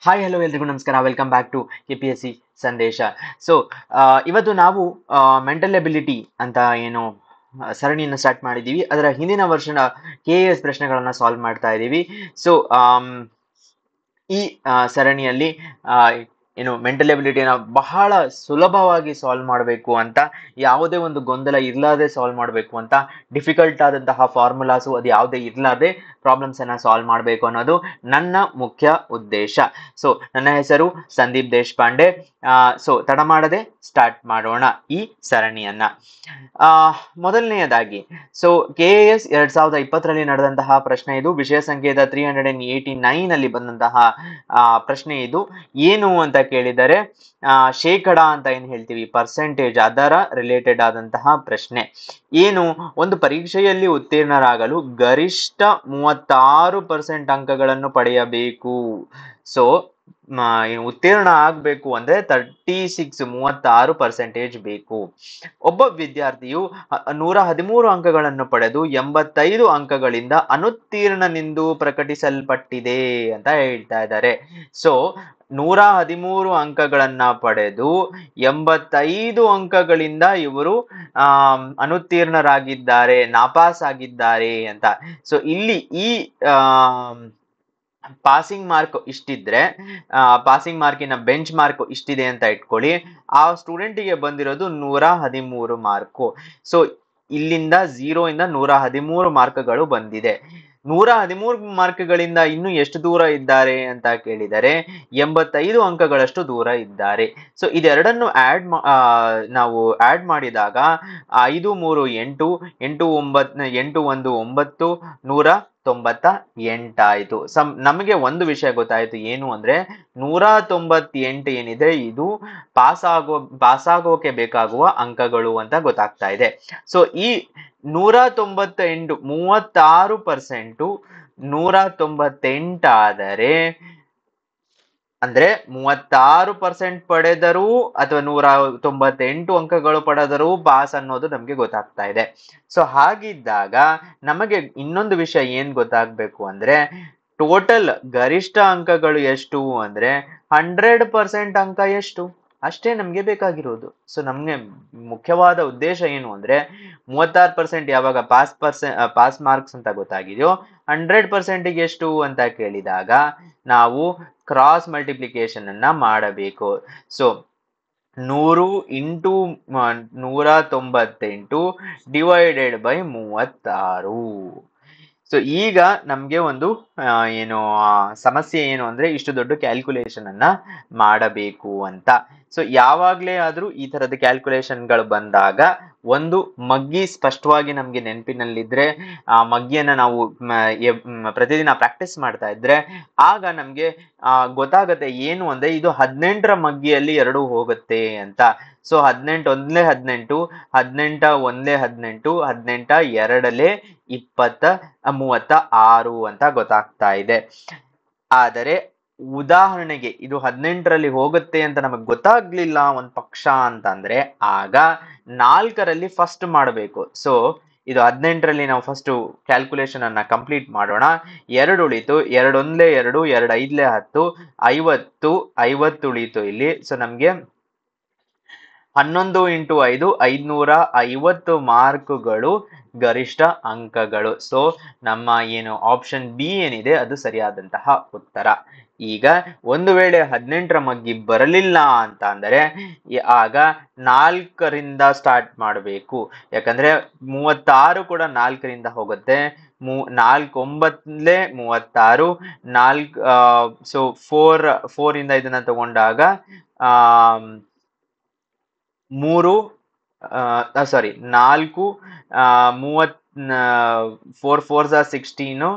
Hi hello ಎಲ್ರಿಗೂ ನಮಸ್ಕಾರ. Welcome back to KPSC ಸಂದೇಶ. ಸೊ ಇವತ್ತು ನಾವು ಮೆಂಟಲ್ ಎಬಿಲಿಟಿ ಅಂತ ಏನು ಸರಣಿಯನ್ನು ಸ್ಟಾರ್ಟ್ ಮಾಡಿದ್ದೀವಿ. ಅದರ ಹಿಂದಿನ ವರ್ಷದ KAS ಪ್ರಶ್ನೆಗಳನ್ನ ಸಾಲ್ವ್ ಮಾಡ್ತಾ ಇದ್ದೀವಿ. ಸೊ ಈ ಸರಣಿಯಲ್ಲಿ ಆ, ಏನು ಮೆಂಟಲ್ ಎಬಿಲಿಟಿನ ಬಹಳ ಸುಲಭವಾಗಿ ಸಾಲ್ವ್ ಮಾಡಬೇಕು ಅಂತ, ಯಾವುದೇ ಒಂದು ಗೊಂದಲ ಇರ್ಲಾದೆ ಸಾಲ್ವ್ ಮಾಡಬೇಕು ಅಂತ, ಡಿಫಿಕಲ್ಟ್ ಆದಂತಹ ಫಾರ್ಮುಲಾಸು ಅದು ಯಾವುದೇ ಇರ್ಲಾದೆ ಪ್ರಾಬ್ಲಮ್ಸ್ ಅನ್ನ ಸಾಲ್ವ್ ಮಾಡಬೇಕು ಅನ್ನೋದು ನನ್ನ ಮುಖ್ಯ ಉದ್ದೇಶ. ಸೊ ನನ್ನ ಹೆಸರು ಸಂದೀಪ್ ದೇಶಪಾಂಡೆ. ಸೊ ತಡ ಮಾಡದೆ ಸ್ಟಾರ್ಟ್ ಮಾಡೋಣ ಈ ಸರಣಿಯನ್ನ. ಮೊದಲನೆಯದಾಗಿ ಸೊ KAS 2020ರಲ್ಲಿ ನಡೆದಂತಹ ಪ್ರಶ್ನೆ ಇದು. ವಿಷಯ ಸಂಖ್ಯೆದ 389 ಅಲ್ಲಿ ಬಂದಂತಹ ಪ್ರಶ್ನೆ ಇದು. ಏನು ಅಂತ ಕೇಳಿದರೆ ಶೇಕಡ ಅಂತ ಏನ್ ಹೇಳ್ತೀವಿ, ಪರ್ಸೆಂಟೇಜ್, ಅದರ ರಿಲೇಟೆಡ್ ಆದಂತಹ ಪ್ರಶ್ನೆ. ಏನು, ಒಂದು ಪರೀಕ್ಷೆಯಲ್ಲಿ ಉತ್ತೀರ್ಣರಾಗಲು ಗರಿಷ್ಠ 36% ಅಂಕಗಳನ್ನು ಪಡೆಯಬೇಕು. ಸೊ ಉತ್ತೀರ್ಣ ಆಗ್ಬೇಕು ಅಂದ್ರೆ 36 ಬೇಕು. ಒಬ್ಬ ವಿದ್ಯಾರ್ಥಿಯು 113 ಅಂಕಗಳನ್ನು ಪಡೆದು 85 ಅಂಕಗಳಿಂದ ಅನುತ್ತೀರ್ಣನೆಂದು ಪ್ರಕಟಿಸಲ್ಪಟ್ಟಿದೆ ಅಂತ ಹೇಳ್ತಾ ಇದ್ದಾರೆ. ಸೊ 113 ಅಂಕಗಳನ್ನ ಪಡೆದು 85 ಅಂಕಗಳಿಂದ ಇವರು ಅನುತ್ತೀರ್ಣರಾಗಿದ್ದಾರೆ, ನಾಪಾಸ್ ಆಗಿದ್ದಾರೆ ಅಂತ. ಸೊ ಇಲ್ಲಿ ಈ ಪಾಸಿಂಗ್ ಮಾರ್ಕ್ ಇಷ್ಟಿದ್ರೆ, ಪಾಸಿಂಗ್ ಮಾರ್ಕಿನ ಬೆಂಚ್ ಮಾರ್ಕ್ ಇಷ್ಟಿದೆ ಅಂತ ಇಟ್ಕೊಳ್ಳಿ. ಆ ಸ್ಟೂಡೆಂಟಿಗೆ ಬಂದಿರೋದು 113 ಮಾರ್ಕು. ಸೊ ಇಲ್ಲಿಂದ 0 ಇಂದ 113 ಮಾರ್ಕ್ಗಳು ಬಂದಿದೆ. 113 ಮಾರ್ಕ್ಗಳಿಂದ ಇನ್ನು ಎಷ್ಟು ದೂರ ಇದ್ದಾರೆ ಅಂತ ಕೇಳಿದರೆ 85 ಅಂಕಗಳಷ್ಟು ದೂರ ಇದ್ದಾರೆ. ಸೊ ಇದೆರಡನ್ನು ನಾವು ಆಡ್ ಮಾಡಿದಾಗ 5 3 8 8 9 8 1 9 198 ಆಯ್ತು. ನಮಗೆ ಒಂದು ವಿಷಯ ಗೊತ್ತಾಯ್ತು, ಏನು ಅಂದ್ರೆ 198 ಏನಿದೆ ಇದು ಪಾಸ್ ಆಗೋಕೆ ಬೇಕಾಗುವ ಅಂಕಗಳು ಅಂತ ಗೊತ್ತಾಗ್ತಾ ಇದೆ. ಸೊ ಈ 198 36% 198 ಆದರೆ ಅಂದ್ರೆ 36% ಪಡೆದರೂ ಅಥವಾ 198 ಅಂಕಗಳು ಪಡೆದರೂ ಪಾಸ್ ಅನ್ನೋದು ನಮ್ಗೆ ಗೊತ್ತಾಗ್ತಾ ಇದೆ. ಸೊ ಹಾಗಿದ್ದಾಗ ನಮಗೆ ಇನ್ನೊಂದು ವಿಷಯ ಏನ್ ಗೊತ್ತಾಗ್ಬೇಕು ಅಂದ್ರೆ, ಟೋಟಲ್ ಗರಿಷ್ಠ ಅಂಕಗಳು ಎಷ್ಟು ಅಂದ್ರೆ 100% ಅಂಕ ಎಷ್ಟು, ಅಷ್ಟೇ ನಮ್ಗೆ ಬೇಕಾಗಿರೋದು. ಸೊ ನಮ್ಗೆ ಮುಖ್ಯವಾದ ಉದ್ದೇಶ ಏನು ಅಂದ್ರೆ 36% ಯಾವಾಗ ಪಾಸ್ ಮಾರ್ಕ್ಸ್ ಅಂತ ಗೊತ್ತಾಗಿದೆಯೋ 100% ಎಷ್ಟು ಅಂತ ಕೇಳಿದಾಗ ನಾವು ಕ್ರಾಸ್ ಮಲ್ಟಿಪ್ಲಿಕೇಶನ್ ಅನ್ನ ಮಾಡಬೇಕು. So 100 into 198 divided by 36. So ಈಗ ನಮ್ಗೆ ಒಂದು ಸಮಸ್ಯೆ ಏನು ಅಂದ್ರೆ ಇಷ್ಟು ದೊಡ್ಡ ಕ್ಯಾಲ್ಕುಲೇಷನ್ ಅನ್ನ ಮಾಡಬೇಕು ಅಂತ. ಸೊ ಯಾವಾಗ್ಲೇ ಆದ್ರೂ ಈ ತರದ ಕ್ಯಾಲ್ಕುಲೇಷನ್ಗಳು ಬಂದಾಗ ಒಂದು ಮಗ್ಗಿ ಸ್ಪಷ್ಟವಾಗಿ ನಮ್ಗೆ ನೆನಪಿನಲ್ಲಿದ್ರೆ, ಆ ಮಗ್ಗಿಯನ್ನ ನಾವು ಪ್ರತಿದಿನ ಪ್ರಾಕ್ಟೀಸ್ ಮಾಡ್ತಾ ಇದ್ರೆ ಆಗ ನಮ್ಗೆ ಗೊತ್ತಾಗತ್ತೆ ಏನು ಅಂದ್ರೆ ಇದು 18ರ ಮಗ್ಗಿಯಲ್ಲಿ 2 ಹೋಗುತ್ತೆ ಅಂತ. ಸೊ 18 ಒಂದ್ಲೆ 18, 18 ಒಂದ್ಲೆ 18, 18 ಎರಡಲೆ 36 ಅಂತ ಗೊತ್ತಾಗ್ತಾ ಇದೆ. ಆದರೆ ಉದಾಹರಣೆಗೆ ಇದು 18ರಲ್ಲಿ ಹೋಗುತ್ತೆ ಅಂತ ನಮಗ್ ಗೊತ್ತಾಗ್ಲಿಲ್ಲ ಒಂದ್ ಪಕ್ಷ ಅಂತಂದ್ರೆ ಆಗ 4ರಲ್ಲಿ ಫಸ್ಟ್ ಮಾಡಬೇಕು. ಸೊ ಇದು 18ರಲ್ಲಿ ನಾವು ಫಸ್ಟ್ ಕ್ಯಾಲ್ಕುಲೇಷನ್ ಅನ್ನ ಕಂಪ್ಲೀಟ್ ಮಾಡೋಣ. 2 ಉಳಿತು, 2 ಒಂದ್ಲೆ 2, 2 ಐದ್ಲೆ 10, 50 ಉಳಿತು ಇಲ್ಲಿ. ಸೊ ನಮ್ಗೆ 11 ಇಂಟು 5 550 ಮಾರ್ಕುಗಳು ಗರಿಷ್ಠ ಅಂಕಗಳು. ಸೊ ನಮ್ಮ ಆಪ್ಷನ್ ಬಿ ಏನಿದೆ ಅದು ಸರಿಯಾದಂತಹ ಉತ್ತರ. ಈಗ ಒಂದು ವೇಳೆ 18ರ ಮಗ್ಗಿ ಬರಲಿಲ್ಲ ಅಂತ ಅಂದರೆ ಆಗ 4ರಿಂದ ಸ್ಟಾರ್ಟ್ ಮಾಡಬೇಕು. ಯಾಕಂದ್ರೆ 36 ಕೂಡ 4ರಿಂದ ಹೋಗುತ್ತೆ. 4 9 36, 4 ಸೊ 4 ಇಂದ ಇದನ್ನ ತಗೊಂಡಾಗ 3 4 4 4 16.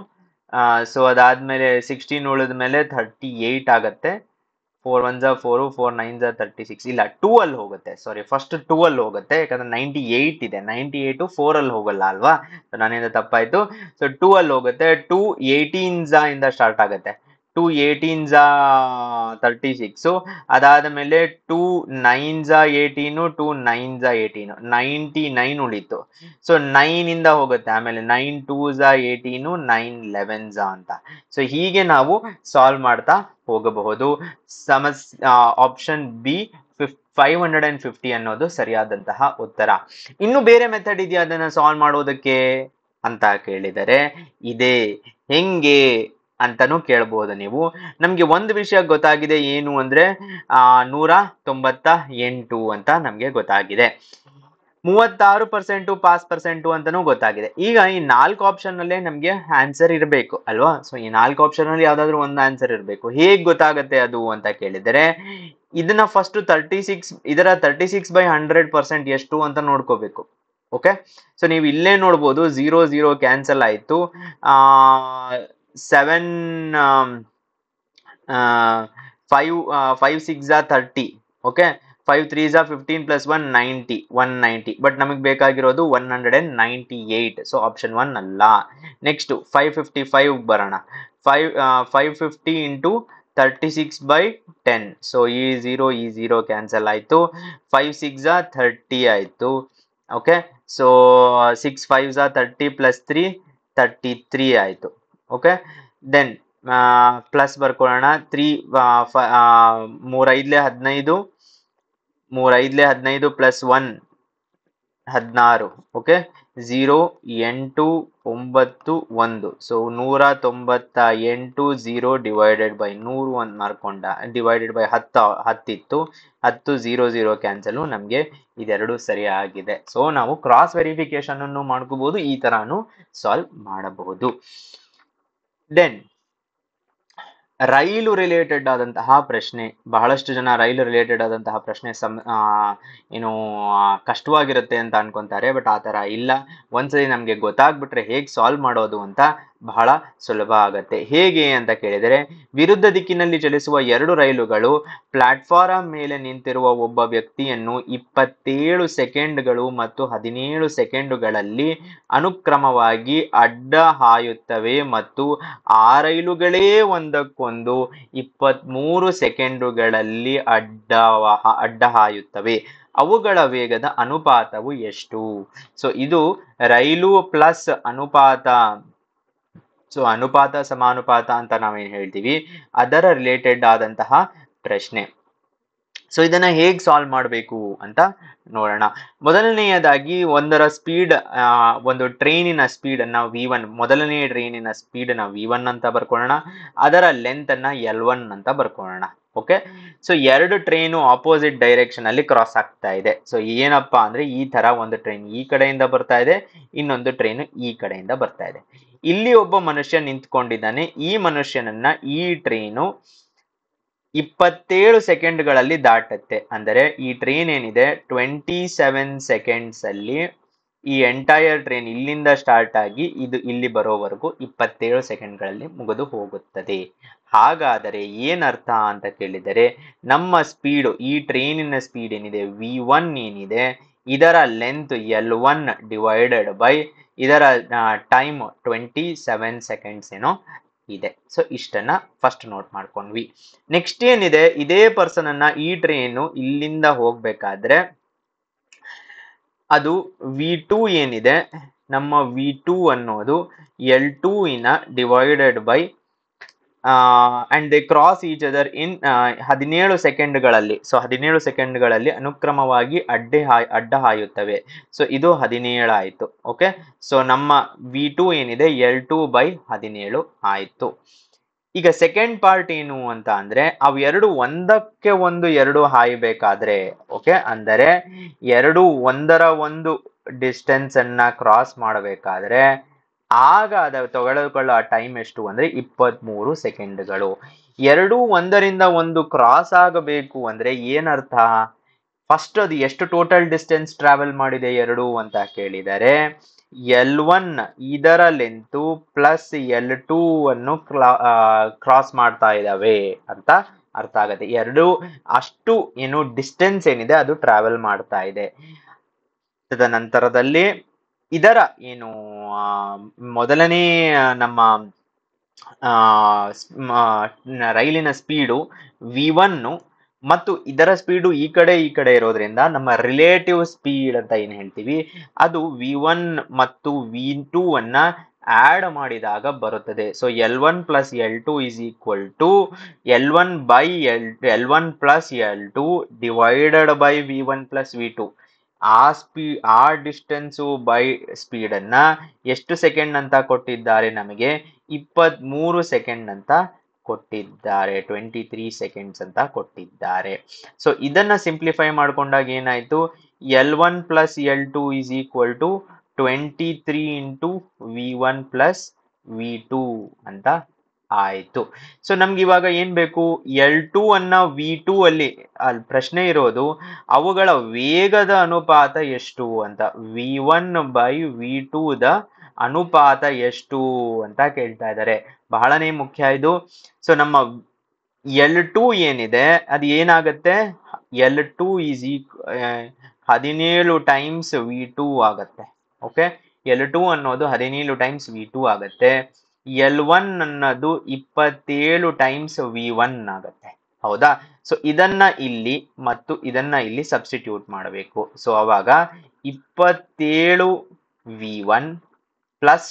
ಸೊ ಅದಾದ್ಮೇಲೆ 16 ಉಳಿದ್ಮೇಲೆ 38 ಆಗತ್ತೆ. 4 1 4, 4 9 36. ಇಲ್ಲ, 2 ಅಲ್ಲಿ ಹೋಗುತ್ತೆ. ಸಾರಿ, ಫಸ್ಟ್ 2 ಅಲ್ಲಿ ಹೋಗುತ್ತೆ ಯಾಕಂದ್ರೆ 98 ಇದೆ. 98 4 ಅಲ್ಲಿ ಹೋಗಲ್ಲ ಅಲ್ವಾ, ನನ್ನಿಂದ ತಪ್ಪಾಯ್ತು. ಸೊ 2 ಅಲ್ಲಿ ಹೋಗುತ್ತೆ. 2 18 ಇಂದ ಸ್ಟಾರ್ಟ್ ಆಗುತ್ತೆ. 2 18s 36, ಅದಾದ ಮೇಲೆ 2 9s 18, 2 9s 18, 99 ಉಳಿತು. ಸೊ 9 ಇಂದ ಹೋಗುತ್ತೆ, ಆಮೇಲೆ 9 2s 18, 9 11s ಅಂತ. ಸೊ ಹೀಗೆ ನಾವು ಸಾಲ್ವ್ ಮಾಡ್ತಾ ಹೋಗಬಹುದು. ಆಪ್ಷನ್ ಬಿ 550 ಅನ್ನೋದು ಸರಿಯಾದಂತಹ ಉತ್ತರ. ಇನ್ನು ಬೇರೆ ಮೆಥಡ್ ಇದೆಯಾ ಅದನ್ನ ಸಾಲ್ವ್ ಮಾಡೋದಕ್ಕೆ ಅಂತ ಕೇಳಿದರೆ ಇದೆ. ಹೆಂಗೆ ಅಂತಾನು ಕೇಳಬಹುದು ನೀವು. ನಮ್ಗೆ ಒಂದು ವಿಷಯ ಗೊತ್ತಾಗಿದೆ, ಏನು ಅಂದ್ರೆ 198 ಅಂತ ನಮ್ಗೆ ಗೊತ್ತಾಗಿದೆ. 36% ಪಾಸ್ ಪರ್ಸೆಂಟು ಅಂತಾನೂ ಗೊತ್ತಾಗಿದೆ. ಈಗ ಈ 4 ಆಪ್ಷನ್ ಅಲ್ಲೇ ನಮ್ಗೆ ಆನ್ಸರ್ ಇರಬೇಕು ಅಲ್ವಾ? ಸೊ ಈ 4 ಆಪ್ಷನ್ ಅಲ್ಲಿ ಯಾವ್ದಾದ್ರು ಒಂದು ಆನ್ಸರ್ ಇರಬೇಕು. ಹೇಗ್ ಗೊತ್ತಾಗತ್ತೆ ಅದು ಅಂತ ಕೇಳಿದರೆ, ಇದನ್ನ ಫಸ್ಟ್ 36, ಇದರ 36/100% ಎಷ್ಟು ಅಂತ ನೋಡ್ಕೋಬೇಕು. ಓಕೆ, ಸೊ ನೀವು ಇಲ್ಲೇ ನೋಡ್ಬೋದು 0 0 ಕ್ಯಾನ್ಸಲ್ ಆಯ್ತು. 7 5 6 30. Okay, 5 3s 15 plus 1 90, 190. ಬಟ್ ನಮಗೆ ಬೇಕಾಗಿರೋದು 198. ಸೊ ಆಪ್ಷನ್ 1 ಅಲ್ಲ. ನೆಕ್ಸ್ಟ್ 555 ಬರೋಣ. 550 ಇಂಟು 36/10. ಸೊ ಈ 0 ಕ್ಯಾನ್ಸಲ್ ಆಯ್ತು. 5 6 30 ಆಯ್ತು. ಓಕೆ, ಸೊ 6 5s 30 plus 3 33 ಆಯ್ತು. ಓಕೆ, ದೆನ್ ಪ್ಲಸ್ ಬರ್ಕೊಳ್ಳೋಣ. 3 3 5 15 plus 1 16. Okay, 0 8 9 1. So 198. 0 divided by 100 ಅಂತ ಮಾಡ್ಕೊಂಡ, ಡಿವೈಡೆಡ್ ಬೈ 10 ಇತ್ತು. 10 0 0 ಕ್ಯಾನ್ಸಲ್. ನಮ್ಗೆ ಇದೆರಡು ಸರಿಯಾಗಿದೆ. ಸೊ ನಾವು ಕ್ರಾಸ್ ವೆರಿಫಿಕೇಶನ್ ಅನ್ನು ಮಾಡ್ಕೋಬಹುದು, ಈ ತರಾನು ಸಾಲ್ವ್ ಮಾಡಬಹುದು. ದೆನ್ ರೈಲು ರಿಲೇಟೆಡ್ ಆದಂತಹ ಪ್ರಶ್ನೆ. ಬಹಳಷ್ಟು ಜನ ರೈಲು ರಿಲೇಟೆಡ್ ಆದಂತಹ ಪ್ರಶ್ನೆ ಏನು ಕಷ್ಟವಾಗಿರುತ್ತೆ ಅಂತ ಅನ್ಕೊಂತಾರೆ. ಬಟ್ ಆ ತರ ಇಲ್ಲ. ಒಂದ್ಸರಿ ನಮ್ಗೆ ಗೊತ್ತಾಗ್ಬಿಟ್ರೆ ಹೇಗೆ ಸಾಲ್ವ್ ಮಾಡೋದು ಅಂತ ಬಹಳ ಸುಲಭ ಆಗತ್ತೆ. ಹೇಗೆ ಅಂತ ಕೇಳಿದರೆ, ವಿರುದ್ಧ ದಿಕ್ಕಿನಲ್ಲಿ ಚಲಿಸುವ 2 ರೈಲುಗಳು ಪ್ಲಾಟ್ಫಾರಂ ಮೇಲೆ ನಿಂತಿರುವ ಒಬ್ಬ ವ್ಯಕ್ತಿಯನ್ನು 27 ಸೆಕೆಂಡ್ಗಳು ಮತ್ತು 17 ಸೆಕೆಂಡುಗಳಲ್ಲಿ ಅನುಕ್ರಮವಾಗಿ ಅಡ್ಡ ಹಾಯುತ್ತವೆ ಮತ್ತು ಆ ರೈಲುಗಳೇ ಒಂದಕ್ಕೊಂದು 23 ಸೆಕೆಂಡುಗಳಲ್ಲಿ ಅಡ್ಡ ಹಾಯುತ್ತವೆ. ಅವುಗಳ ವೇಗದ ಅನುಪಾತವು ಎಷ್ಟು? ಸೊ ಇದು ರೈಲು ಪ್ಲಸ್ ಅನುಪಾತ. ಸೊ ಅನುಪಾತ ಸಮಾನುಪಾತ ಅಂತ ನಾವೇನ್ ಹೇಳ್ತೀವಿ, ಅದರ ರಿಲೇಟೆಡ್ ಆದಂತಹ ಪ್ರಶ್ನೆ. ಸೊ ಇದನ್ನ ಹೇಗ್ ಸಾಲ್ವ್ ಮಾಡಬೇಕು ಅಂತ ನೋಡೋಣ. ಮೊದಲನೆಯದಾಗಿ ಒಂದರ ಸ್ಪೀಡ್, ಒಂದು ಟ್ರೈನಿನ ಸ್ಪೀಡ್ ಅನ್ನ v1, ಮೊದಲನೆಯ ಟ್ರೈನಿನ ಸ್ಪೀಡ್ ನ v1 ಅಂತ ಬರ್ಕೊಳ್ಳೋಣ. ಅದರ ಲೆಂತ್ ಅನ್ನ L1 ಅಂತ ಬರ್ಕೊಳ್ಳೋಣ. Okay, so 2 train opposite direction ಅಲ್ಲಿ ಕ್ರಾಸ್ ಆಗ್ತಾ ಇದೆ. ಸೊ ಏನಪ್ಪಾ ಅಂದ್ರೆ, ಈ ತರ ಒಂದು ಟ್ರೈನ್ ಈ ಕಡೆಯಿಂದ ಬರ್ತಾ ಇದೆ, ಇನ್ನೊಂದು ಟ್ರೈನ್ ಈ ಕಡೆಯಿಂದ ಬರ್ತಾ ಇದೆ. ಇಲ್ಲಿ ಒಬ್ಬ ಮನುಷ್ಯ ನಿಂತ್ಕೊಂಡಿದ್ದಾನೆ. ಈ ಮನುಷ್ಯನನ್ನ ಈ ಟ್ರೈನು 27 ಸೆಕೆಂಡ್ಗಳಲ್ಲಿ ದಾಟುತ್ತೆ. ಅಂದರೆ ಈ ಟ್ರೈನ್ ಏನಿದೆ 27 ಸೆಕೆಂಡ್ಸ್ ಅಲ್ಲಿ ಈ ಎಂಟೈರ್ ಟ್ರೈನ್ ಇಲ್ಲಿಂದ ಸ್ಟಾರ್ಟ್ ಆಗಿ ಇದು ಇಲ್ಲಿ ಬರೋವರೆಗೂ 27 ಸೆಕೆಂಡ್ಗಳಲ್ಲಿ ಮುಗಿದು ಹೋಗುತ್ತದೆ. ಹಾಗಾದರೆ ಏನರ್ಥ ಅಂತ ಕೇಳಿದರೆ, ನಮ್ಮ ಸ್ಪೀಡು, ಈ ಟ್ರೈನಿನ ಸ್ಪೀಡ್ ಏನಿದೆ v1 ಏನಿದೆ, ಇದರ ಲೆಂತ್ L1 ಡಿವೈಡೆಡ್ ಬೈ ಇದರ ಟೈಮ್ 27 ಸೆಕೆಂಡ್ಸ್ ಏನೋ ಇದೆ. ಸೊ ಇಷ್ಟನ್ನ ಫಸ್ಟ್ ನೋಟ್ ಮಾಡ್ಕೊಂಡ್ವಿ. ನೆಕ್ಸ್ಟ್ ಏನಿದೆ, ಇದೇ ಪರ್ಸನ್ ಅನ್ನ ಈ ಟ್ರೈನು ಇಲ್ಲಿಂದ ಹೋಗ್ಬೇಕಾದ್ರೆ ಅದು v2 ಏನಿದೆ, ನಮ್ಮ v2 ಅನ್ನೋದು L2 ಇನ divided by and they cross each other in 17 ಸೆಕೆಂಡ್ಗಳಲ್ಲಿ. ಸೊ 17 ಸೆಕೆಂಡ್ಗಳಲ್ಲಿ ಅನುಕ್ರಮವಾಗಿ ಅಡ್ಡ ಹಾಯುತ್ತವೆ. ಸೊ ಇದು 17 ಆಯ್ತು. ಓಕೆ, ಸೊ ನಮ್ಮ v2 ಏನಿದೆ L2 ಬೈ 17 ಆಯ್ತು. ಈಗ ಸೆಕೆಂಡ್ ಪಾರ್ಟ್ ಏನು ಅಂತ ಅಂದ್ರೆ, ಅವು ಎರಡು ಒಂದಕ್ಕೆ ಒಂದು ಎರಡು ಹಾಯಬೇಕಾದ್ರೆ, ಓಕೆ, ಅಂದರೆ ಎರಡು ಒಂದರ ಒಂದು ಡಿಸ್ಟೆನ್ಸ್ ಅನ್ನ ಕ್ರಾಸ್ ಮಾಡಬೇಕಾದ್ರೆ ಆಗ ಅದು ತೆಗೆದುಕೊಳ್ಳುವ ಟೈಮ್ ಎಷ್ಟು ಅಂದ್ರೆ 23 ಸೆಕೆಂಡ್ಗಳು. ಎರಡು ಒಂದರಿಂದ ಒಂದು ಕ್ರಾಸ್ ಆಗಬೇಕು ಅಂದ್ರೆ ಏನರ್ಥ? ಫಸ್ಟ್ ಅದು ಎಷ್ಟು ಟೋಟಲ್ ಡಿಸ್ಟೆನ್ಸ್ ಟ್ರಾವೆಲ್ ಮಾಡಿದೆ ಎರಡು ಅಂತ ಕೇಳಿದರೆ, L1 ಇದರ ಲೆಂತ್ ಪ್ಲಸ್ L2 ಅನ್ನು ಕ್ರಾಸ್ ಮಾಡ್ತಾ ಇದ್ದಾವೆ ಅಂತ ಅರ್ಥ ಆಗತ್ತೆ. ಎರಡು ಅಷ್ಟು ಏನು ಡಿಸ್ಟೆನ್ಸ್ ಏನಿದೆ ಅದು ಟ್ರಾವೆಲ್ ಮಾಡ್ತಾ ಇದೆ. ತದನಂತರದಲ್ಲಿ ಇದರ ಏನು ಮೊದಲನೇ ನಮ್ಮ ರೈಲಿನ ಸ್ಪೀಡು V1 ಮತ್ತು ಇದರ ಸ್ಪೀಡು ಈ ಕಡೆ ಇರೋದ್ರಿಂದ ನಮ್ಮ ರಿಲೇಟಿವ್ ಸ್ಪೀಡ್ ಅಂತ ಏನ್ ಹೇಳ್ತೀವಿ ಅದು V1 ಮತ್ತು V2 ಅನ್ನ ಆಡ್ ಮಾಡಿದಾಗ ಬರುತ್ತದೆ. So L1 plus L2 is equal to L1 by L1 plus L2 divided by V1 plus V2. ಆ ಡಿಸ್ಟೆನ್ಸು ಬೈ ಸ್ಪೀಡ್ ಅನ್ನ ಎಷ್ಟು ಸೆಕೆಂಡ್ ಅಂತ ಕೊಟ್ಟಿದ್ದಾರೆ ನಮಗೆ 23 ಸೆಕೆಂಡ್ ಅಂತ ಕೊಟ್ಟಿದ್ದಾರೆ, 23 ಸೆಕೆಂಡ್ಸ್ ಅಂತ ಕೊಟ್ಟಿದ್ದಾರೆ. ಸೊ ಇದನ್ನ ಸಿಂಪ್ಲಿಫೈ ಮಾಡ್ಕೊಂಡಾಗ ಏನಾಯ್ತು, L1 plus L2 is equal to 23 into V1 plus V2 ಅಂತ ಆಯ್ತು. ಸೊ ನಮ್ಗೆ ಇವಾಗ ಏನ್ ಬೇಕು, L2 ಅನ್ನ V2 ಅಲ್ಲಿ ಪ್ರಶ್ನೆ ಇರೋದು ಅವುಗಳ ವೇಗದ ಅನುಪಾತ ಎಷ್ಟು ಅಂತ. V1 ಬೈ V2 ದ ಅನುಪಾತ ಎಷ್ಟು ಅಂತ ಕೇಳ್ತಾ ಇದ್ದಾರೆ. ಬಹಳನೇ ಮುಖ್ಯ ಇದು. ಸೊ ನಮ್ಮ L2 ಏನಿದೆ ಅದು ಏನಾಗತ್ತೆ, L2 ಈಸ್ 17 ಟೈಮ್ಸ್ V2 ಆಗತ್ತೆ. ಓಕೆ, L2 ಅನ್ನೋದು 17 ಟೈಮ್ಸ್ V2 ಆಗತ್ತೆ. L1 ಅನ್ನೋದು 27 ಟೈಮ್ಸ್ V1 ಆಗತ್ತೆ. ಹೌದಾ? ಸೊ ಇದನ್ನ ಇಲ್ಲಿ ಮತ್ತು ಇದನ್ನ ಇಲ್ಲಿ ಸಬ್ಸ್ಟಿಟ್ಯೂಟ್ ಮಾಡಬೇಕು. ಸೊ ಅವಾಗ 27 V1 plus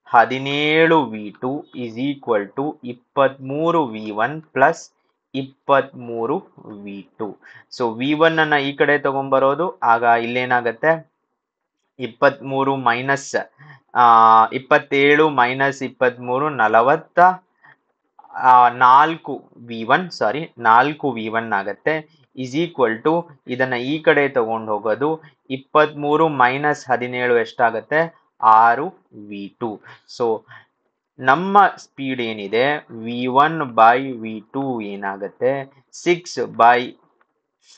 17 V2 is equal to 23 V1 plus 23 V2. So V1 ಅನ್ನ ಈ ಕಡೆ ತಗೊಂಡ್ಬರೋದು, ಆಗ ಇಲ್ಲೇನಾಗತ್ತೆ 23 ಮೈನಸ್ 27 ಮೈನಸ್ 23 4 V1 4 V1 ಆಗತ್ತೆ ಇಸ್ ಈಕ್ವಲ್ ಟು ಇದನ್ನ ಈ ಕಡೆ ತಗೊಂಡು ಹೋಗೋದು 23 ಮೈನಸ್ 17 ಎಷ್ಟಾಗತ್ತೆ 6 V2. ಸೊ ನಮ್ಮ ಸ್ಪೀಡ್ ಏನಿದೆ V1 ಬೈ V2 ಏನಾಗತ್ತೆ 6 ಬೈ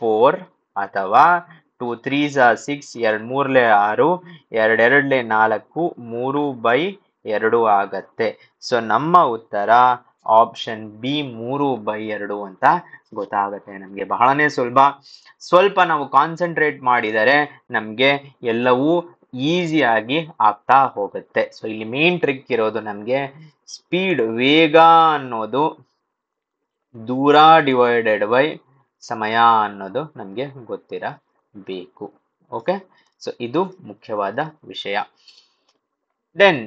4 ಅಥವಾ 2 3s 6, 2 3 6, 2 2 4, 3 ಬೈ 2 ಆಗತ್ತೆ. ಸೊ ನಮ್ಮ ಉತ್ತರ ಆಪ್ಷನ್ ಬಿ 3 ಬೈ 2 ಅಂತ ಗೊತ್ತಾಗತ್ತೆ ನಮ್ಗೆ. ಬಹಳನೇ ಸ್ವಲ್ಪ ನಾವು ಕಾನ್ಸಂಟ್ರೇಟ್ ಮಾಡಿದರೆ ನಮ್ಗೆ ಎಲ್ಲವೂ ಈಸಿಯಾಗಿ ಆಗ್ತಾ ಹೋಗುತ್ತೆ. ಸೊ ಇಲ್ಲಿ ಮೇನ್ ಟ್ರಿಕ್ ಇರೋದು ನಮ್ಗೆ ಸ್ಪೀಡ್, ವೇಗ ಅನ್ನೋದು ದೂರ ಡಿವೈಡೆಡ್ ಬೈ ಸಮಯ ಅನ್ನೋದು ನಮ್ಗೆ ಗೊತ್ತಿರಬೇಕು. ಓಕೆ, ಸೊ ಇದು ಮುಖ್ಯವಾದ ವಿಷಯ. ದೆನ್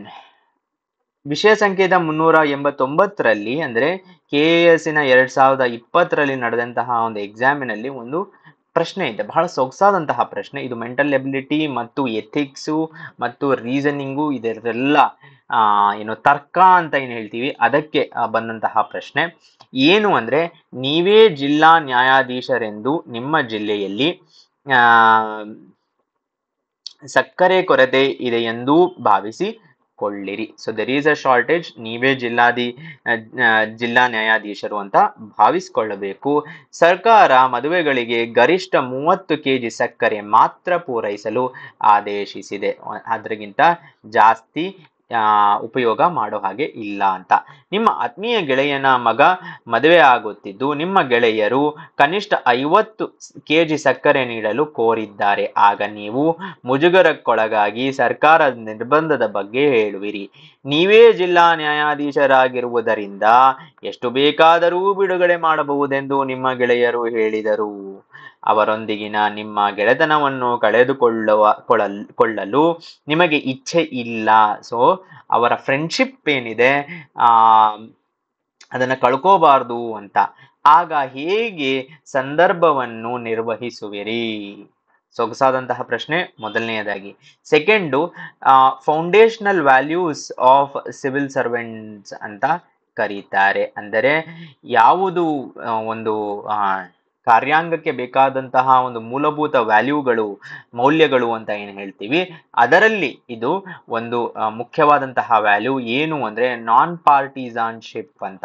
ವಿಷಯ ಸಂಖ್ಯೆ 389ರಲ್ಲಿ ಅಂದ್ರೆ KAS 2020ರಲ್ಲಿ ನಡೆದಂತಹ ಒಂದು ಎಕ್ಸಾಮಿನಲ್ಲಿ ಒಂದು ಪ್ರಶ್ನೆ ಇದೆ, ಬಹಳ ಸೊಗಸಾದಂತಹ ಪ್ರಶ್ನೆ ಇದು. ಮೆಂಟಲ್ ಎಬಿಲಿಟಿ ಮತ್ತು ಎಥಿಕ್ಸು ಮತ್ತು ರೀಸನಿಂಗು ಇದೆಲ್ಲ ಏನು ತರ್ಕ ಅಂತ ಏನು ಹೇಳ್ತೀವಿ ಅದಕ್ಕೆ ಬಂದಂತಹ ಪ್ರಶ್ನೆ ಏನು ಅಂದ್ರೆ, ನೀವೇ ಜಿಲ್ಲಾ ನ್ಯಾಯಾಧೀಶರೆಂದು ನಿಮ್ಮ ಜಿಲ್ಲೆಯಲ್ಲಿ ಸಕ್ಕರೆ ಕೊರತೆ ಇದೆ ಎಂದು ಭಾವಿಸಿಕೊಳ್ಳಿರಿ. So there is a shortage, ನೀವೇ ಜಿಲ್ಲಾ ನ್ಯಾಯಾಧೀಶರು ಅಂತ ಭಾವಿಸಿಕೊಳ್ಳಬೇಕು. ಸರ್ಕಾರ ಮದುವೆಗಳಿಗೆ ಗರಿಷ್ಠ 30 kg ಸಕ್ಕರೆ ಮಾತ್ರ ಪೂರೈಸಲು ಆದೇಶಿಸಿದೆ, ಅದಕ್ಕಿಂತ ಜಾಸ್ತಿ ಉಪಯೋಗ ಮಾಡೋ ಹಾಗೆ ಇಲ್ಲ ಅಂತ. ನಿಮ್ಮ ಆತ್ಮೀಯ ಗೆಳೆಯನ ಮಗ ಮದುವೆ ಆಗುತ್ತಿದ್ದು ನಿಮ್ಮ ಗೆಳೆಯರು ಕನಿಷ್ಠ 50 kg ಸಕ್ಕರೆ ನೀಡಲು ಕೋರಿದ್ದಾರೆ. ಆಗ ನೀವು ಮುಜುಗರಕ್ಕೊಳಗಾಗಿ ಸರ್ಕಾರದ ನಿರ್ಬಂಧದ ಬಗ್ಗೆ ಹೇಳುವಿರಿ. ನೀವೇ ಜಿಲ್ಲಾ ನ್ಯಾಯಾಧೀಶರಾಗಿರುವುದರಿಂದ ಎಷ್ಟು ಬೇಕಾದರೂ ಬಿಡುಗಡೆ ಮಾಡಬಹುದೆಂದು ನಿಮ್ಮ ಗೆಳೆಯರು ಹೇಳಿದರು. ಅವರೊಂದಿಗಿನ ನಿಮ್ಮ ಗೆಳೆತನವನ್ನು ಕಳೆದುಕೊಳ್ಳಲು ನಿಮಗೆ ಇಚ್ಛೆ ಇಲ್ಲ. ಸೊ ಅವರ ಫ್ರೆಂಡ್ಶಿಪ್ ಏನಿದೆ ಅದನ್ನ ಕಳ್ಕೋಬಾರ್ದು ಅಂತ. ಆಗ ಹೇಗೆ ಸಂದರ್ಭವನ್ನು ನಿರ್ವಹಿಸುವಿರಿ? ಸೊಗಸಾದಂತಹ ಪ್ರಶ್ನೆ ಮೊದಲನೆಯದಾಗಿ. Second, foundational values of civil servants ಅಂತ ಕರೀತಾರೆ. ಅಂದರೆ ಯಾವುದು ಒಂದು ಕಾರ್ಯಾಂಗಕ್ಕೆ ಬೇಕಾದಂತಹ ಒಂದು ಮೂಲಭೂತ ಮೌಲ್ಯಗಳು ಅಂತ ಏನು ಹೇಳ್ತೀವಿ, ಅದರಲ್ಲಿ ಇದು ಒಂದು ಮುಖ್ಯವಾದಂತಹ ವ್ಯಾಲ್ಯೂ ಏನು ಅಂದ್ರೆ ನಾನ್ ಪಾರ್ಟಿಸಾನ್ಶಿಪ್ ಅಂತ.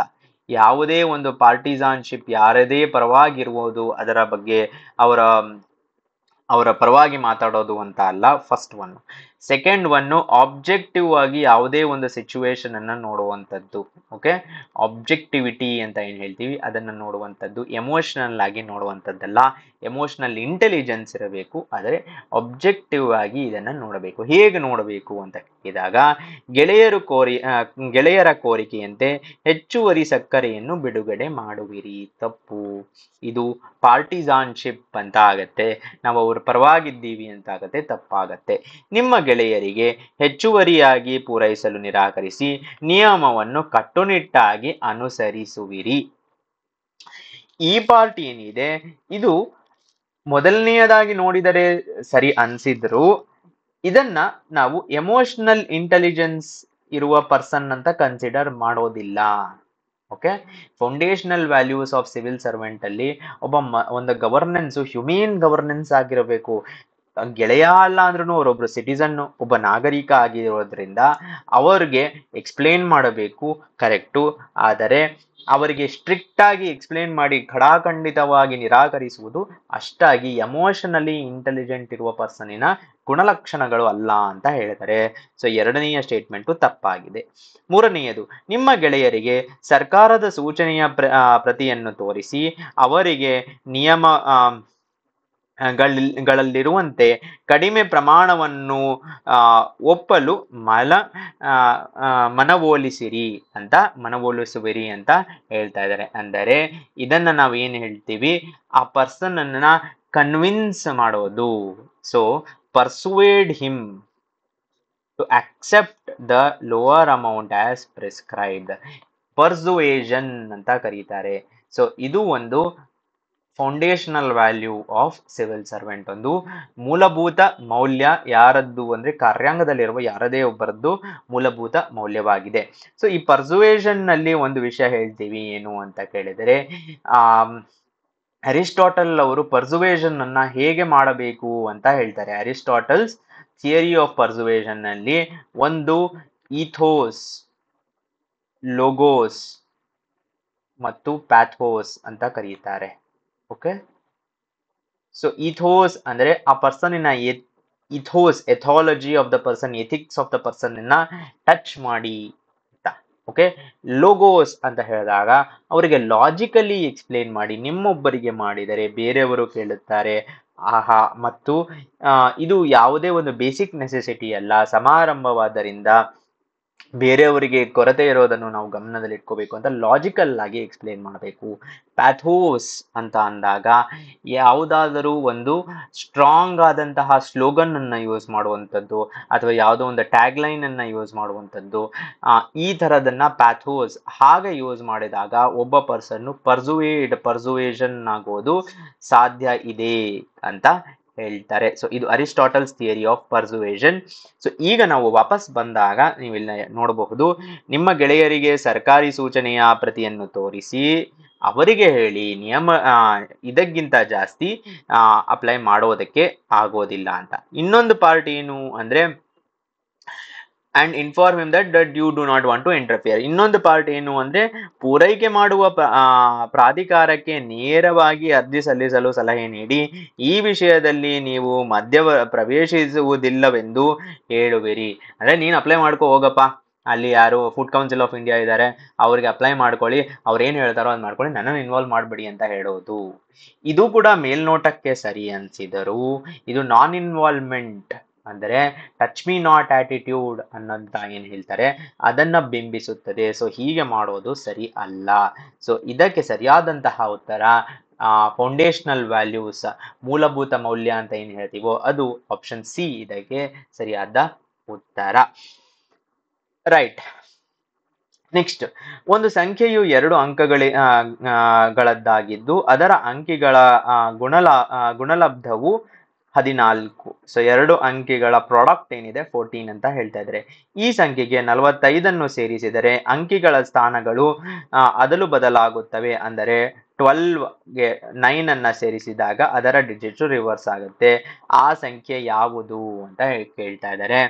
ಯಾವುದೇ ಒಂದು ಪಾರ್ಟಿಸಾನ್ಶಿಪ್, ಯಾರದೇ ಪರವಾಗಿರುವುದು, ಅದರ ಬಗ್ಗೆ ಅವರ ಪರವಾಗಿ ಮಾತಾಡೋದು ಅಂತ ಅಲ್ಲ, first one. Second one objective ಆಗಿ ಯಾವುದೇ ಒಂದು ಸಿಚುವೇಶನ್ ಅನ್ನ ನೋಡುವಂಥದ್ದು. ಓಕೆ, ಆಬ್ಜೆಕ್ಟಿವಿಟಿ ಅಂತ ಏನ್ ಹೇಳ್ತೀವಿ ಅದನ್ನ ನೋಡುವಂಥದ್ದು, ಎಮೋಷನಲ್ ಆಗಿ ನೋಡುವಂಥದ್ದಲ್ಲ. ಎಮೋಷನಲ್ ಇಂಟೆಲಿಜೆನ್ಸ್ ಇರಬೇಕು, ಆದರೆ ಆಬ್ಜೆಕ್ಟಿವ್ ಆಗಿ ಇದನ್ನ ನೋಡಬೇಕು. ಹೇಗೆ ನೋಡಬೇಕು ಅಂತ ಕೇಳಿದಾಗ, ಗೆಳೆಯರ ಕೋರಿಕೆಯಂತೆ ಹೆಚ್ಚುವರಿ ಸಕ್ಕರೆಯನ್ನು ಬಿಡುಗಡೆ ಮಾಡುವಿರಿ. ತಪ್ಪು. ಇದು ಪಾರ್ಟಿಸಾನ್ಶಿಪ್ ಅಂತ ಆಗತ್ತೆ. ನಾವು ಅವ್ರ ಪರವಾಗಿದ್ದೀವಿ ಅಂತ ಆಗತ್ತೆ, ತಪ್ಪಾಗತ್ತೆ. ನಿಮ್ಮ ಗೆಳೆಯರಿಗೆ ಹೆಚ್ಚುವರಿಯಾಗಿ ಪೂರೈಸಲು ನಿರಾಕರಿಸಿ ನಿಯಮವನ್ನು ಕಟ್ಟುನಿಟ್ಟಾಗಿ ಅನುಸರಿಸುವಿರಿ. ಈ ಪಾರ್ಟ್ ಏನಿದೆ ಇದು ಮೊದಲನೆಯದಾಗಿ ನೋಡಿದರೆ ಸರಿ ಅನ್ಸಿದ್ರು, ಇದನ್ನ ನಾವು ಎಮೋಷನಲ್ ಇಂಟೆಲಿಜೆನ್ಸ್ ಇರುವ ಪರ್ಸನ್ ಅಂತ ಕನ್ಸಿಡರ್ ಮಾಡೋದಿಲ್ಲ. Okay, foundational values of civil servant ಅಲ್ಲಿ ಒಂದು ಗವರ್ನೆನ್ಸ್ ಹ್ಯೂಮೇನ್ ಗವರ್ನೆನ್ಸ್ ಆಗಿರಬೇಕು. ಗೆಳೆಯ ಅಲ್ಲ ಅಂದ್ರೂ ಅವರೊಬ್ರು ಸಿಟಿಸನ್, ಒಬ್ಬ ನಾಗರಿಕ ಆಗಿರೋದ್ರಿಂದ ಅವ್ರಿಗೆ ಎಕ್ಸ್ಪ್ಲೇನ್ ಮಾಡಬೇಕು, ಕರೆಕ್ಟು. ಆದರೆ ಅವರಿಗೆ ಸ್ಟ್ರಿಕ್ಟ್ ಆಗಿ ಎಕ್ಸ್ಪ್ಲೇನ್ ಮಾಡಿ ಖಡಾಖಂಡಿತವಾಗಿ ನಿರಾಕರಿಸುವುದು ಅಷ್ಟಾಗಿ ಎಮೋಷನಲಿ ಇಂಟೆಲಿಜೆಂಟ್ ಇರುವ ಪರ್ಸನಿನ ಗುಣಲಕ್ಷಣಗಳು ಅಲ್ಲ ಅಂತ ಹೇಳ್ತಾರೆ. ಸೊ ಎರಡನೆಯ ಸ್ಟೇಟ್ಮೆಂಟು ತಪ್ಪಾಗಿದೆ. ಮೂರನೆಯದು, ನಿಮ್ಮ ಗೆಳೆಯರಿಗೆ ಸರ್ಕಾರದ ಸೂಚನೆಯ ಪ್ರತಿಯನ್ನು ತೋರಿಸಿ ಅವರಿಗೆ ನಿಯಮ ಗಳಲ್ಲಿರುವಂತೆ ಕಡಿಮೆ ಪ್ರಮಾಣವನ್ನು ಒಪ್ಪಲು ಮನವೊಲಿಸುವಿರಿ ಅಂತ ಹೇಳ್ತಾ ಇದ್ದಾರೆ. ಅಂದರೆ ಇದನ್ನ ನಾವು ಏನ್ ಹೇಳ್ತೀವಿ, ಆ ಪರ್ಸನ್ ಅನ್ನ ಕನ್ವಿನ್ಸ್ ಮಾಡೋದು. So persuade him to accept the lower amount as prescribed, persuasion ಅಂತ ಕರೀತಾರೆ. ಸೊ ಇದು ಒಂದು foundational value of civil servant, ಒಂದು ಮೂಲಭೂತ ಮೌಲ್ಯ. ಯಾರದ್ದು ಅಂದ್ರೆ ಕಾರ್ಯಾಂಗದಲ್ಲಿರುವ ಯಾರದೇ ಒಬ್ಬರದ್ದು ಮೂಲಭೂತ ಮೌಲ್ಯವಾಗಿದೆ. ಸೊ ಈ ಪರ್ಸುವೇಷನ್ ನಲ್ಲಿ ಒಂದು ವಿಷಯ ಹೇಳ್ತೀವಿ, ಏನು ಅಂತ ಕೇಳಿದರೆ, ಅರಿಸ್ಟಾಟಲ್ ಅವರು ಪರ್ಸುವೇಷನ್ ಅನ್ನ ಹೇಗೆ ಮಾಡಬೇಕು ಅಂತ ಹೇಳ್ತಾರೆ. ಅರಿಸ್ಟಾಟಲ್ಸ್ ಥಿಯರಿ ಆಫ್ ಪರ್ಸುವೇಷನ್ ನಲ್ಲಿ ಒಂದು ಈಥೋಸ್, ಲೋಗೋಸ್ ಮತ್ತು ಪ್ಯಾಥೋಸ್ ಅಂತ ಕರೀತಾರೆ. ಓಕೆ, ಸೊ ಈಥೋಸ್ ಅಂದ್ರೆ ಆ ಪರ್ಸನಿನ ethos, ethology of the person, ethics of the person touch ಮಾಡಿ ಅಂತ. ಓಕೆ, ಲೋಗೋಸ್ ಅಂತ ಹೇಳಿದಾಗ ಅವರಿಗೆ ಲಾಜಿಕಲಿ ಎಕ್ಸ್ಪ್ಲೇನ್ ಮಾಡಿ. ನಿಮ್ಮೊಬ್ಬರಿಗೆ ಮಾಡಿದರೆ ಬೇರೆಯವರು ಕೇಳುತ್ತಾರೆ, ಆಹಾ. ಮತ್ತು ಇದು ಯಾವುದೇ ಒಂದು ಬೇಸಿಕ್ ನೆಸೆಸಿಟಿ ಅಲ್ಲ, ಸಮಾರಂಭವಾದ್ದರಿಂದ ಬೇರೆಯವರಿಗೆ ಕೊರತೆ ಇರೋದನ್ನು ನಾವು ಗಮನದಲ್ಲಿ ಇಟ್ಕೋಬೇಕು ಅಂತ ಲಾಜಿಕಲ್ ಆಗಿ ಎಕ್ಸ್ಪ್ಲೇನ್ ಮಾಡಬೇಕು. ಪ್ಯಾಥೋಸ್ ಅಂತ ಅಂದಾಗ ಯಾವುದಾದರೂ ಒಂದು ಸ್ಟ್ರಾಂಗ್ ಆದಂತಹ ಸ್ಲೋಗನ್ ಅನ್ನ ಯೂಸ್ ಮಾಡುವಂಥದ್ದು, ಅಥವಾ ಯಾವುದೋ ಒಂದು ಟ್ಯಾಗ್ ಲೈನ್ ಅನ್ನ ಯೂಸ್ ಮಾಡುವಂಥದ್ದು, ಈ ತರದನ್ನ ಪ್ಯಾಥೋಸ್. ಹಾಗೆ ಯೂಸ್ ಮಾಡಿದಾಗ ಒಬ್ಬ ಪರ್ಸನ್ ಪರ್ಸುವೇಷನ್ ಆಗೋದು ಸಾಧ್ಯ ಇದೆ ಅಂತ ಹೇಳ್ತಾರೆ. ಸೊ ಇದು ಅರಿಸ್ಟಾಟಲ್ಸ್ ಥಿಯರಿ ಆಫ್ ಪರ್ಸುವೇಷನ್. ಸೊ ಈಗ ನಾವು ವಾಪಸ್ ಬಂದಾಗ ನೀವು ಇಲ್ಲಿ ನೋಡಬಹುದು, ನಿಮ್ಮ ಗೆಳೆಯರಿಗೆ ಸರ್ಕಾರಿ ಸೂಚನೆಯ ಪ್ರತಿಯನ್ನು ತೋರಿಸಿ ಅವರಿಗೆ ಹೇಳಿ ನಿಯಮ ಇದಕ್ಕಿಂತ ಜಾಸ್ತಿ ಅಪ್ಲೈ ಮಾಡೋದಕ್ಕೆ ಆಗೋದಿಲ್ಲ ಅಂತ. ಇನ್ನೊಂದು ಪಾರ್ಟ್ ಏನು ಅಂದ್ರೆ, and inform him that you do not want to interfere. ಇನ್ನೊಂದು ಪಾರ್ಟ್ ಏನು ಅಂದ್ರೆ, ಪೂರೈಕೆ ಮಾಡುವ ಪ್ರಾಧಿಕಾರಕ್ಕೆ ನೇರವಾಗಿ ಅರ್ಜಿ ಸಲ್ಲಿಸಲು ಸಲಹೆ ನೀಡಿ ಈ ವಿಷಯದಲ್ಲಿ ನೀವು ಪ್ರವೇಶಿಸುವುದಿಲ್ಲವೆಂದು ಹೇಳುವಿರಿ. ಅಂದ್ರೆ ನೀನು ಅಪ್ಲೈ ಮಾಡ್ಕೊ ಹೋಗಪ್ಪ, ಅಲ್ಲಿ ಯಾರು ಫುಡ್ ಕೌನ್ಸಿಲ್ ಆಫ್ ಇಂಡಿಯಾ ಇದ್ದಾರೆ, ಅವ್ರಿಗೆ ಅಪ್ಲೈ ಮಾಡ್ಕೊಳ್ಳಿ, ಅವ್ರು ಏನು ಹೇಳ್ತಾರೋ ಅದು ಮಾಡ್ಕೊಳ್ಳಿ, ನನ್ನನ್ನು ಇನ್ವಾಲ್ವ್ ಮಾಡಬೇಡಿ ಅಂತ ಹೇಳೋದು. ಇದು ಕೂಡ ಮೇಲ್ನೋಟಕ್ಕೆ ಸರಿ ಅನ್ಸಿದರೂ ಇದು ನಾನ್ ಇನ್ವಾಲ್ವ್ಮೆಂಟ್, ಅಂದರೆ ಟಚ್ ಮೀ ನಾಟ್ ಆಟಿಟ್ಯೂಡ್ ಅನ್ನೋಂತ ಏನ್ ಹೇಳ್ತಾರೆ ಅದನ್ನ ಬಿಂಬಿಸುತ್ತದೆ. ಸೊ ಹೀಗೆ ಮಾಡೋದು ಸರಿ ಅಲ್ಲ. ಸೊ ಇದಕ್ಕೆ ಸರಿಯಾದಂತಹ ಉತ್ತರ ಫೌಂಡೇಶನಲ್ ವ್ಯಾಲ್ಯೂಸ್, ಮೂಲಭೂತ ಮೌಲ್ಯ ಅಂತ ಏನ್ ಹೇಳ್ತೀವೋ ಅದು ಆಪ್ಷನ್ ಸಿ ಇದಕ್ಕೆ ಸರಿಯಾದ ಉತ್ತರ. ರೈಟ್. ನೆಕ್ಸ್ಟ್, ಒಂದು ಸಂಖ್ಯೆಯು 2 ಅಂಕಗಳದ್ದಾಗಿದ್ದು ಅದರ ಅಂಕಿಗಳ ಗುಣಲಬ್ಧವು 14. ಸೊ 2 ಅಂಕಿಗಳ ಪ್ರಾಡಕ್ಟ್ ಏನಿದೆ 14 ಅಂತ ಹೇಳ್ತಾ ಇದ್ದಾರೆ. ಈ ಸಂಖ್ಯೆಗೆ 45 ಸೇರಿಸಿದರೆ ಅಂಕಿಗಳ ಸ್ಥಾನಗಳು ಅದಲು ಬದಲಾಗುತ್ತವೆ. ಅಂದರೆ 12ಗೆ 9 ಅನ್ನ ಸೇರಿಸಿದಾಗ ಅದರ ಡಿಜಿಟ್ ರಿವರ್ಸ್ ಆಗುತ್ತೆ. ಆ ಸಂಖ್ಯೆ ಯಾವುದು ಅಂತ ಕೇಳ್ತಾ ಇದ್ದಾರೆ.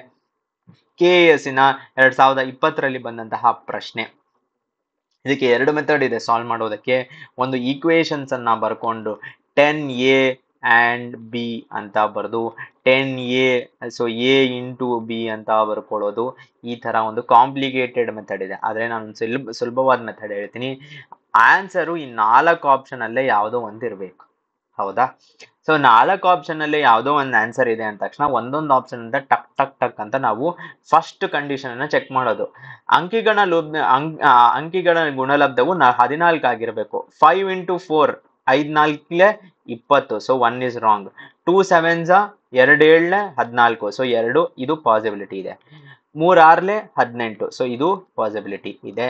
KS-ನ 2020ರಲ್ಲಿ ಬಂದಂತಹ ಪ್ರಶ್ನೆ. ಇದಕ್ಕೆ 2 ಮೆಥಡ್ ಇದೆ ಸಾಲ್ವ್ ಮಾಡೋದಕ್ಕೆ. ಒಂದು ಈಕ್ವೇಶನ್ಸ್ ಅನ್ನ ಬರ್ಕೊಂಡು 10a ಆ್ಯಂಡ್ ಬಿ ಅಂತ ಬರೆದು 10a, so A into B ಅಂತ ಬರ್ಕೊಳ್ಳೋದು. ಈ ಥರ ಒಂದು ಕಾಂಪ್ಲಿಕೇಟೆಡ್ ಮೆಥಡ್ ಇದೆ. ಆದರೆ ನಾನು ಸುಲಭವಾದ ಮೆಥಡ್ ಹೇಳ್ತೀನಿ. ಆನ್ಸರು ಈ 4 ಆಪ್ಷನಲ್ಲೇ ಯಾವುದೋ ಒಂದು ಇರಬೇಕು. ಹೌದಾ? ಸೊ 4 ಆಪ್ಷನಲ್ಲೇ ಯಾವುದೋ ಒಂದು ಆನ್ಸರ್ ಇದೆ ಅಂದ ತಕ್ಷಣ ಒಂದೊಂದು ಆಪ್ಷನ್ ಅಂತ ಟಕ್ ಟಕ್ ಟಕ್ ಅಂತ ನಾವು ಫಸ್ಟ್ ಕಂಡೀಷನ್ ಅನ್ನ ಚೆಕ್ ಮಾಡೋದು. ಅಂಕಿಗಳ ಗುಣಲಬ್ಧವು 14 ಆಗಿರಬೇಕು. 5 into 4 5 4 20, so 1 is wrong. 2 7s 2 7 14, so 2 ಇದು ಪಾಸಿಬಿಲಿಟಿ ಇದೆ. 3 6 18, ಸೊ ಇದು ಪಾಸಿಬಿಲಿಟಿ ಇದೆ.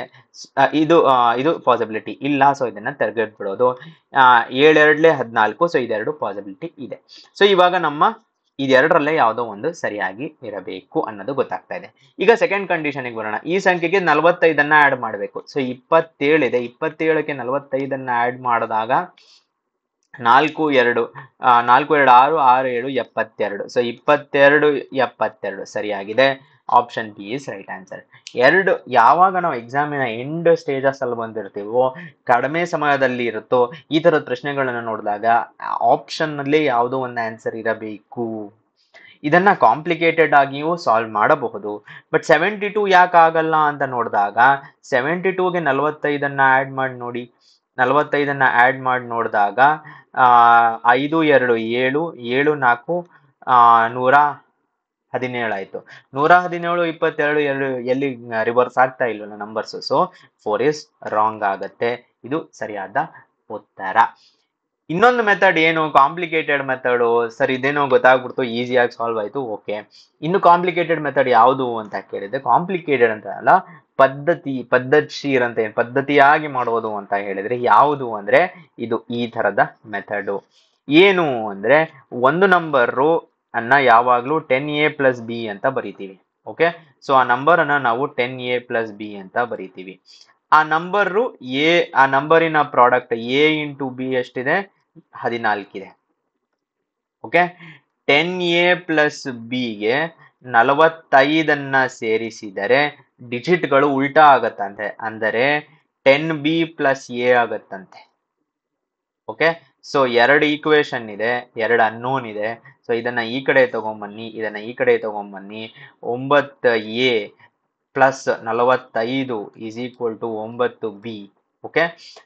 ಇದು ಪಾಸಿಬಿಲಿಟಿ ಇಲ್ಲ, ಸೊ ಇದನ್ನ ತೆಗೆದ್ಬಿಡೋದು. 7 2 14, ಸೊ ಇದೆರಡು ಪಾಸಿಬಿಲಿಟಿ ಇದೆ. ಸೊ ಇವಾಗ ನಮ್ಮ ಇದೆರಡರಲ್ಲೇ ಯಾವುದೋ ಒಂದು ಸರಿಯಾಗಿ ಇರಬೇಕು ಅನ್ನೋದು ಗೊತ್ತಾಗ್ತಾ ಇದೆ. ಈಗ ಸೆಕೆಂಡ್ ಕಂಡೀಷನ್ಗೆ ಬರೋಣ. ಈ ಸಂಖ್ಯೆಗೆ 45 ಆಡ್ ಮಾಡಬೇಕು. ಸೊ 27 ಇದೆ, 27ಕ್ಕೆ 45 ಆಡ್ ಮಾಡಿದಾಗ 4 2 4 2 6 6 7 72, ಸೊ 22 72 ಸರಿಯಾಗಿದೆ. Option B is right answer. ಯಾವಾಗ ನಾವು ಎಕ್ಸಾಮಿನ ಎಂಡ್ ಸ್ಟೇಜಸ್ ಅಲ್ಲಿ ಬಂದಿರ್ತೀವೋ, ಕಡಿಮೆ ಸಮಯದಲ್ಲಿ ಇರುತ್ತೋ, ಈ ತರದ ಪ್ರಶ್ನೆಗಳನ್ನ ನೋಡಿದಾಗ ಆಪ್ಷನ್ ನಲ್ಲಿ ಯಾವುದೋ ಒಂದು ಆನ್ಸರ್ ಇರಬೇಕು. ಇದನ್ನ ಕಾಂಪ್ಲಿಕೇಟೆಡ್ ಆಗಿಯೂ ಸಾಲ್ವ್ ಮಾಡಬಹುದು. ಬಟ್ 72 ಯಾಕೆ ಆಗಲ್ಲ ಅಂತ ನೋಡಿದಾಗ 72ಗೆ 45 ಆಡ್ ಮಾಡಿ ನೋಡಿ. 45 ಆಡ್ ಮಾಡಿ ನೋಡಿದಾಗ 5 2 7 7 4 117 ಆಯ್ತು. 117 22 ಎಲ್ಲಿ ರಿವರ್ಸ್ ಆಗ್ತಾ ಇಲ್ವಲ್ಲ ನಂಬರ್ಸ್, ಸೊ 4 ಇಸ್ ರಾಂಗ್ ಆಗತ್ತೆ. ಇದು ಸರಿಯಾದ ಉತ್ತರ. ಇನ್ನೊಂದು ಮೆಥಡ್ ಏನು, ಕಾಂಪ್ಲಿಕೇಟೆಡ್ ಮೆಥಡ್. ಸರ್ ಇದೇನೋ ಗೊತ್ತಾಗ್ಬಿಡ್ತು, ಈಸಿಯಾಗಿ ಸಾಲ್ವ್ ಆಯ್ತು, ಓಕೆ. ಇನ್ನು ಕಾಂಪ್ಲಿಕೇಟೆಡ್ ಮೆಥಡ್ ಯಾವುದು ಅಂತ ಕೇಳಿದ್ರೆ, ಕಾಂಪ್ಲಿಕೇಟೆಡ್ ಅಂತ ಅಲ್ಲ, ಪದ್ಧತಿಶೀರ್ ಅಂತ ಪದ್ಧತಿಯಾಗಿ ಮಾಡೋದು ಅಂತ ಹೇಳಿದ್ರೆ ಯಾವುದು ಅಂದ್ರೆ ಇದು ಈ ತರದ ಮೆಥಡ್. ಏನು ಅಂದ್ರೆ, ಒಂದು ನಂಬರು ಅನ್ನ ಯಾವಾಗ್ಲೂ 10a + b ಅಂತ ಬರಿತೀವಿ. ಓಕೆ, ಸೊ ಆ ನಂಬರ್ ಅನ್ನ ನಾವು 10a + b ಅಂತ ಬರಿತೀವಿ. ಆ ನಂಬರಿನ ಪ್ರಾಡಕ್ಟ್ a ಇಂಟು ಬಿ ಎಷ್ಟಿದೆ, 14 ಇದೆ. ಓಕೆ, 10a + b ಗೆ 45 ಸೇರಿಸಿದರೆ ಡಿಜಿಟ್ಗಳು ಉಲ್ಟಾ ಆಗತ್ತಂತೆ, ಅಂದರೆ 10b + a ಆಗತ್ತಂತೆ. ಓಕೆ, ಸೊ 2 ಈಕ್ವೇಶನ್ ಇದೆ, 2 ಅನ್ನೋನ್ ಇದೆ. ಸೊ ಇದನ್ನ ಈ ಕಡೆ ತಗೊಂಬನ್ನಿ, ಇದನ್ನ ಈ ಕಡೆ ತಗೊಂಬನ್ನಿ. 9a + 45 = 9b. ಓಕೆ,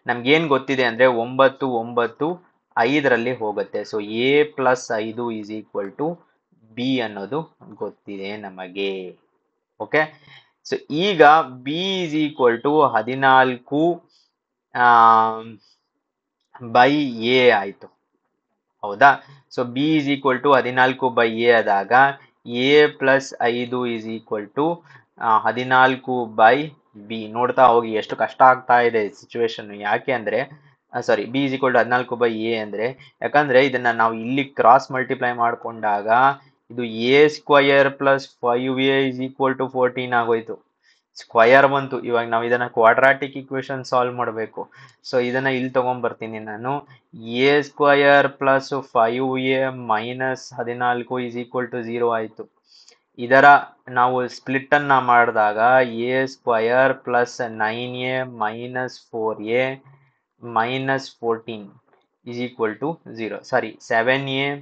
ನಮ್ಗೇನ್ ಗೊತ್ತಿದೆ ಅಂದ್ರೆ 9 9 5ರಲ್ಲಿ ಹೋಗುತ್ತೆ. ಸೊ a + 5 = b ಅನ್ನೋದು ಗೊತ್ತಿದೆ ನಮಗೆ. ಓಕೆ, ಸೊ ಈಗ b = 14 / a ಆಯ್ತು. ಹೌದಾ? ಸೊ b = 14 / a ಆದಾಗ a + 5 = 14 / b. ನೋಡ್ತಾ ಹೋಗಿ ಎಷ್ಟು ಕಷ್ಟ ಆಗ್ತಾ ಇದೆ ಸಿಚುವೇಶನ್. ಯಾಕೆ ಅಂದ್ರೆ ಸಾರಿ, b = 14 / a ಅಂದ್ರೆ, ಯಾಕಂದ್ರೆ ಇದನ್ನ ನಾವು ಇಲ್ಲಿ ಕ್ರಾಸ್ ಮಲ್ಟಿಪ್ಲೈ ಮಾಡ್ಕೊಂಡಾಗ ಇದು a² + 5a = 14 ಆಗೋಯ್ತು. ಸ್ಕ್ವಯರ್ ಬಂತು. ಇವಾಗ ನಾವು ಇದನ್ನ ಕ್ವಾಡ್ರಾಟಿಕ್ ಇಕ್ವೇಶನ್ ಸಾಲ್ವ್ ಮಾಡಬೇಕು. ಸೊ ಇದನ್ನ ಇಲ್ಲಿ ತಗೊಂಡ್ಬರ್ತೀನಿ ನಾನು. a² + 5a - 14 = 0 ಆಯ್ತು. ಇದರ ನಾವು ಸ್ಪ್ಲಿಟ್ ಅನ್ನ ಮಾಡಿದಾಗ a² + 9a - 4a - 14 = 0. Sorry, 7a -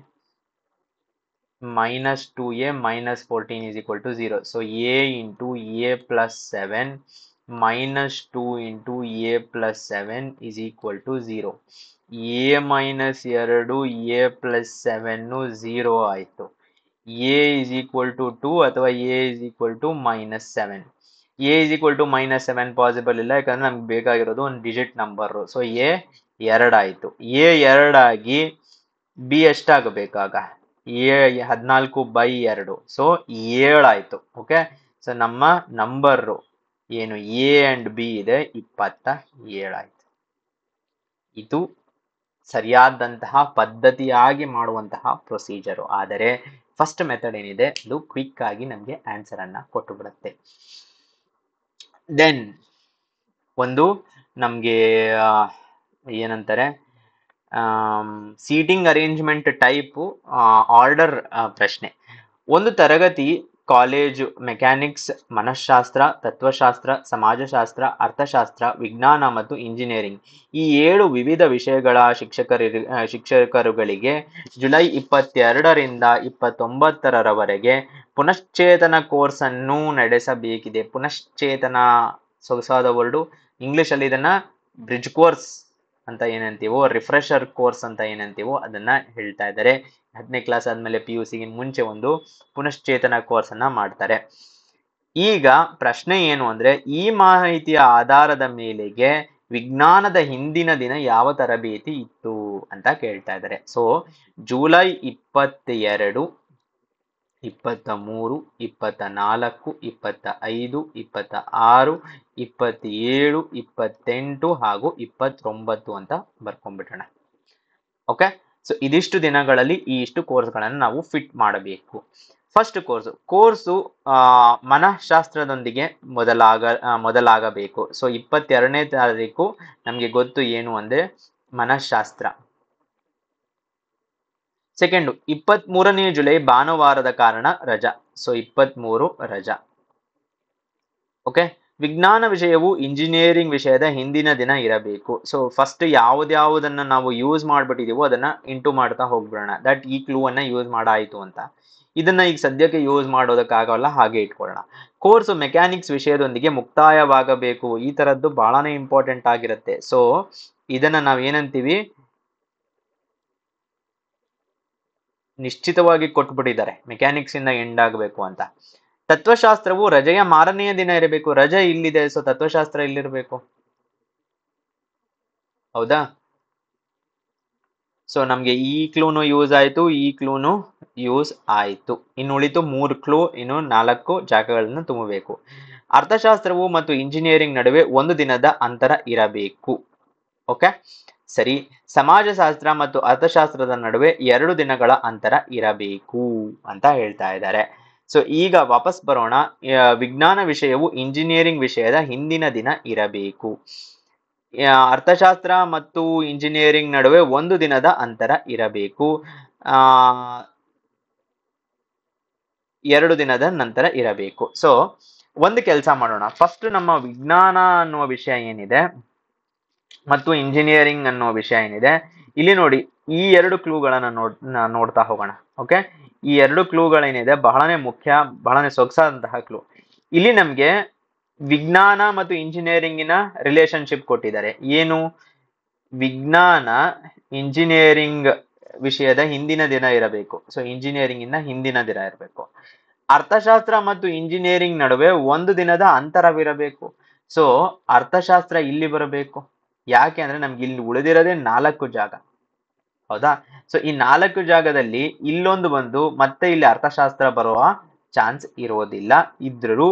2a - 14 = 0. So a into a + 7 - 2 into a + 7 = 0. a - 2 a + 7 0 ಆಯ್ತು. a = 2 ಅಥವಾ a = -7. a = -7 ಪಾಸಿಬಲ್ ಇಲ್ಲ, ಯಾಕಂದ್ರೆ ನಮ್ಗೆ ಬೇಕಾಗಿರೋದು ಒಂದು ಡಿಜಿಟ್ ನಂಬರ್. ಸೊ a 2 ಆಯ್ತು. a 2 ಆಗಿ b ಎಷ್ಟಾಗಬೇಕಾಗ a 14/2, ಸೊ 7 ಆಯ್ತು. ಓಕೆ, ಸೊ ನಮ್ಮ ನಂಬರ್ ಏನು a ಅಂಡ್ b ಇದೆ 27 ಆಯ್ತು. ಇದು ಸರಿಯಾದಂತಹ ಪದ್ಧತಿಯಾಗಿ ಮಾಡುವಂತಹ ಪ್ರೊಸೀಜರು. ಆದರೆ ಫಸ್ಟ್ ಮೆಥಡ್ ಏನಿದೆ ಅದು ಕ್ವಿಕ್ ಆಗಿ ನಮಗೆ ಆನ್ಸರ್ ಅನ್ನ ಕೊಟ್ಟು ಬಿಡುತ್ತೆ. ದೆನ್ ಒಂದು ನಮ್ಗೆ ಏನಂತಾರೆ, ಸೀಟಿಂಗ್ ಅರೇಂಜ್ಮೆಂಟ್ ಟೈಪ್ ಆರ್ಡರ್ ಪ್ರಶ್ನೆ. ಒಂದು ತರಗತಿ ಕಾಲೇಜು ಮೆಕ್ಯಾನಿಕ್ಸ್, ಮನಃಶಾಸ್ತ್ರ, ತತ್ವಶಾಸ್ತ್ರ, ಸಮಾಜಶಾಸ್ತ್ರ, ಅರ್ಥಶಾಸ್ತ್ರ, ವಿಜ್ಞಾನ ಮತ್ತು ಇಂಜಿನಿಯರಿಂಗ್ ಈ 7 ವಿವಿಧ ವಿಷಯಗಳ ಶಿಕ್ಷಕರುಗಳಿಗೆ ಜುಲೈ 22ರಿಂದ 29ರವರೆಗೆ ಪುನಶ್ಚೇತನ ಕೋರ್ಸ್ ಅನ್ನು ನಡೆಸಬೇಕಿದೆ. ಪುನಶ್ಚೇತನ ಸೊಗಸಾದ ವರ್ಡು. ಇಂಗ್ಲಿಷ್ ಅಲ್ಲಿ ಇದನ್ನ ಬ್ರಿಡ್ಜ್ ಕೋರ್ಸ್ ಅಂತ ಏನಂತೀವೋ, ರಿಫ್ರೆಶರ್ ಕೋರ್ಸ್ ಅಂತ ಏನಂತೀವೋ ಅದನ್ನ ಹೇಳ್ತಾ ಇದ್ದಾರೆ. 10ನೇ ಕ್ಲಾಸ್ ಆದ್ಮೇಲೆ PUC ಗೆ ಮುಂಚೆ ಒಂದು ಪುನಶ್ಚೇತನ ಕೋರ್ಸ್ ಅನ್ನ ಮಾಡ್ತಾರೆ. ಈಗ ಪ್ರಶ್ನೆ ಏನು ಅಂದ್ರೆ, ಈ ಮಾಹಿತಿಯ ಆಧಾರದ ಮೇಲೆಗೆ ವಿಜ್ಞಾನದ ಹಿಂದಿನ ದಿನ ಯಾವ ತರಬೇತಿ ಇತ್ತು ಅಂತ ಕೇಳ್ತಾ ಇದ್ದಾರೆ. ಸೊ ಜುಲೈ 22, 23, 24, 25, 26, 27, 28 ಹಾಗೂ 29 ಅಂತ ಬರ್ಕೊಂಡ್ಬಿಟ್ಟೋಣ. ಓಕೆ, ಸೊ ಇದಿಷ್ಟು ದಿನಗಳಲ್ಲಿ ಈ ಇಷ್ಟು ಕೋರ್ಸ್ಗಳನ್ನು ನಾವು ಫಿಟ್ ಮಾಡಬೇಕು. ಫಸ್ಟ್ ಕೋರ್ಸು ಮನಃಶಾಸ್ತ್ರದೊಂದಿಗೆ ಮೊದಲಾಗಬೇಕು. ಸೊ 22ನೇ ತಾರೀಕು ನಮಗೆ ಗೊತ್ತು ಏನು ಅಂದ್ರೆ ಮನಃಶಾಸ್ತ್ರ. ಸೆಕೆಂಡು 23ನೇ ಜುಲೈ ಭಾನುವಾರದ ಕಾರಣ ರಜಾ. ಸೊ 23 ರಜಾ. ಓಕೆ, ವಿಜ್ಞಾನ ವಿಷಯವು ಇಂಜಿನಿಯರಿಂಗ್ ವಿಷಯದ ಹಿಂದಿನ ದಿನ ಇರಬೇಕು. ಸೊ ಫಸ್ಟ್ ಯಾವ್ದ್ಯಾವುದನ್ನ ನಾವು ಯೂಸ್ ಮಾಡ್ಬಿಟ್ಟಿದೀವೋ ಅದನ್ನ ಇಂಟು ಮಾಡ್ತಾ ಹೋಗ್ಬಿಡೋಣ. ದಟ್ ಈ ಕ್ಲೂ ಅನ್ನ ಯೂಸ್ ಮಾಡಾಯ್ತು ಅಂತ. ಇದನ್ನ ಈಗ ಸದ್ಯಕ್ಕೆ ಯೂಸ್ ಮಾಡೋದಕ್ಕಾಗಲ್ಲ, ಹಾಗೆ ಇಟ್ಕೊಳ್ಳೋಣ. ಕೋರ್ಸ್ ಮೆಕ್ಯಾನಿಕ್ಸ್ ವಿಷಯದೊಂದಿಗೆ ಮುಕ್ತಾಯವಾಗಬೇಕು. ಈ ತರದ್ದು ಬಹಳನೇ ಇಂಪಾರ್ಟೆಂಟ್ ಆಗಿರುತ್ತೆ. ಸೊ ಇದನ್ನ ನಾವ್ ಏನಂತೀವಿ, ನಿಶ್ಚಿತವಾಗಿ ಕೊಟ್ಬಿಟ್ಟಿದ್ದಾರೆ ಮೆಕ್ಯಾನಿಕ್ಸ್ ಇಂದ ಎಂಡ್ ಆಗಬೇಕು ಅಂತ. ತತ್ವಶಾಸ್ತ್ರವು ರಜೆಯ ಮಾರನೆಯ ದಿನ ಇರಬೇಕು. ರಜೆ ಇಲ್ಲಿದೆ, ಸೊ ತತ್ವಶಾಸ್ತ್ರ ಇಲ್ಲಿರ್ಬೇಕು. ಹೌದಾ? ಸೊ ನಮ್ಗೆ ಈ ಕ್ಲೂನು ಯೂಸ್ ಆಯ್ತು, ಈ ಕ್ಲೂನು ಯೂಸ್ ಆಯ್ತು. ಇನ್ನು ಉಳಿತು 3 ಕ್ಲೂ, ಇನ್ನು 4 ಜಾಗಗಳನ್ನು ತುಂಬಬೇಕು. ಅರ್ಥಶಾಸ್ತ್ರವು ಮತ್ತು ಇಂಜಿನಿಯರಿಂಗ್ ನಡುವೆ 1 ದಿನದ ಅಂತರ ಇರಬೇಕು. ಓಕೆ ಸರಿ. ಸಮಾಜಶಾಸ್ತ್ರ ಮತ್ತು ಅರ್ಥಶಾಸ್ತ್ರದ ನಡುವೆ 2 ದಿನಗಳ ಅಂತರ ಇರಬೇಕು ಅಂತ ಹೇಳ್ತಾ ಇದ್ದಾರೆ. ಸೊ ಈಗ ವಾಪಸ್ ಬರೋಣ. ವಿಜ್ಞಾನ ವಿಷಯವು ಇಂಜಿನಿಯರಿಂಗ್ ವಿಷಯದ ಹಿಂದಿನ ದಿನ ಇರಬೇಕು. ಅರ್ಥಶಾಸ್ತ್ರ ಮತ್ತು ಇಂಜಿನಿಯರಿಂಗ್ ನಡುವೆ 1 ದಿನದ ಅಂತರ ಇರಬೇಕು. 2 ದಿನದ ನಂತರ ಇರಬೇಕು. ಸೊ ಒಂದು ಕೆಲಸ ಮಾಡೋಣ. ಫಸ್ಟ್ ನಮ್ಮ ವಿಜ್ಞಾನ ಅನ್ನುವ ವಿಷಯ ಏನಿದೆ ಮತ್ತು ಇಂಜಿನಿಯರಿಂಗ್ ಅನ್ನುವ ವಿಷಯ ಏನಿದೆ, ಇಲ್ಲಿ ನೋಡಿ ಈ 2 ಕ್ಲೂಗಳನ್ನ ನೋಡ್ತಾ ಹೋಗೋಣ. ಓಕೆ, ಈ 2 ಕ್ಲೂಗಳೇನಿದೆ ಬಹಳನೇ ಮುಖ್ಯ, ಬಹಳನೇ ಸೊಗಸಾದಂತಹ ಕ್ಲೂ. ಇಲ್ಲಿ ನಮ್ಗೆ ವಿಜ್ಞಾನ ಮತ್ತು ಇಂಜಿನಿಯರಿಂಗಿನ ರಿಲೇಶನ್ಶಿಪ್ ಕೊಟ್ಟಿದ್ದಾರೆ. ಏನು? ವಿಜ್ಞಾನ ಇಂಜಿನಿಯರಿಂಗ್ ವಿಷಯದ ಹಿಂದಿನ ದಿನ ಇರಬೇಕು. ಸೊ ಇಂಜಿನಿಯರಿಂಗ್ ಇಂದ ಹಿಂದಿನ ದಿನ ಇರಬೇಕು. ಅರ್ಥಶಾಸ್ತ್ರ ಮತ್ತು ಇಂಜಿನಿಯರಿಂಗ್ ನಡುವೆ 1 ದಿನದ ಅಂತರವಿರಬೇಕು. ಸೊ ಅರ್ಥಶಾಸ್ತ್ರ ಇಲ್ಲಿ ಬರಬೇಕು. ಯಾಕೆ ಅಂದ್ರೆ ನಮ್ಗೆ ಇಲ್ಲಿ ಉಳಿದಿರೋದೇ 4 ಜಾಗ. ಹೌದಾ? ಸೊ ಈ 4 ಜಾಗದಲ್ಲಿ ಇಲ್ಲೊಂದು ಬಂದು ಮತ್ತೆ ಇಲ್ಲಿ ಅರ್ಥಶಾಸ್ತ್ರ ಬರುವ ಚಾನ್ಸ್ ಇರೋದಿಲ್ಲ. ಇದ್ರೂ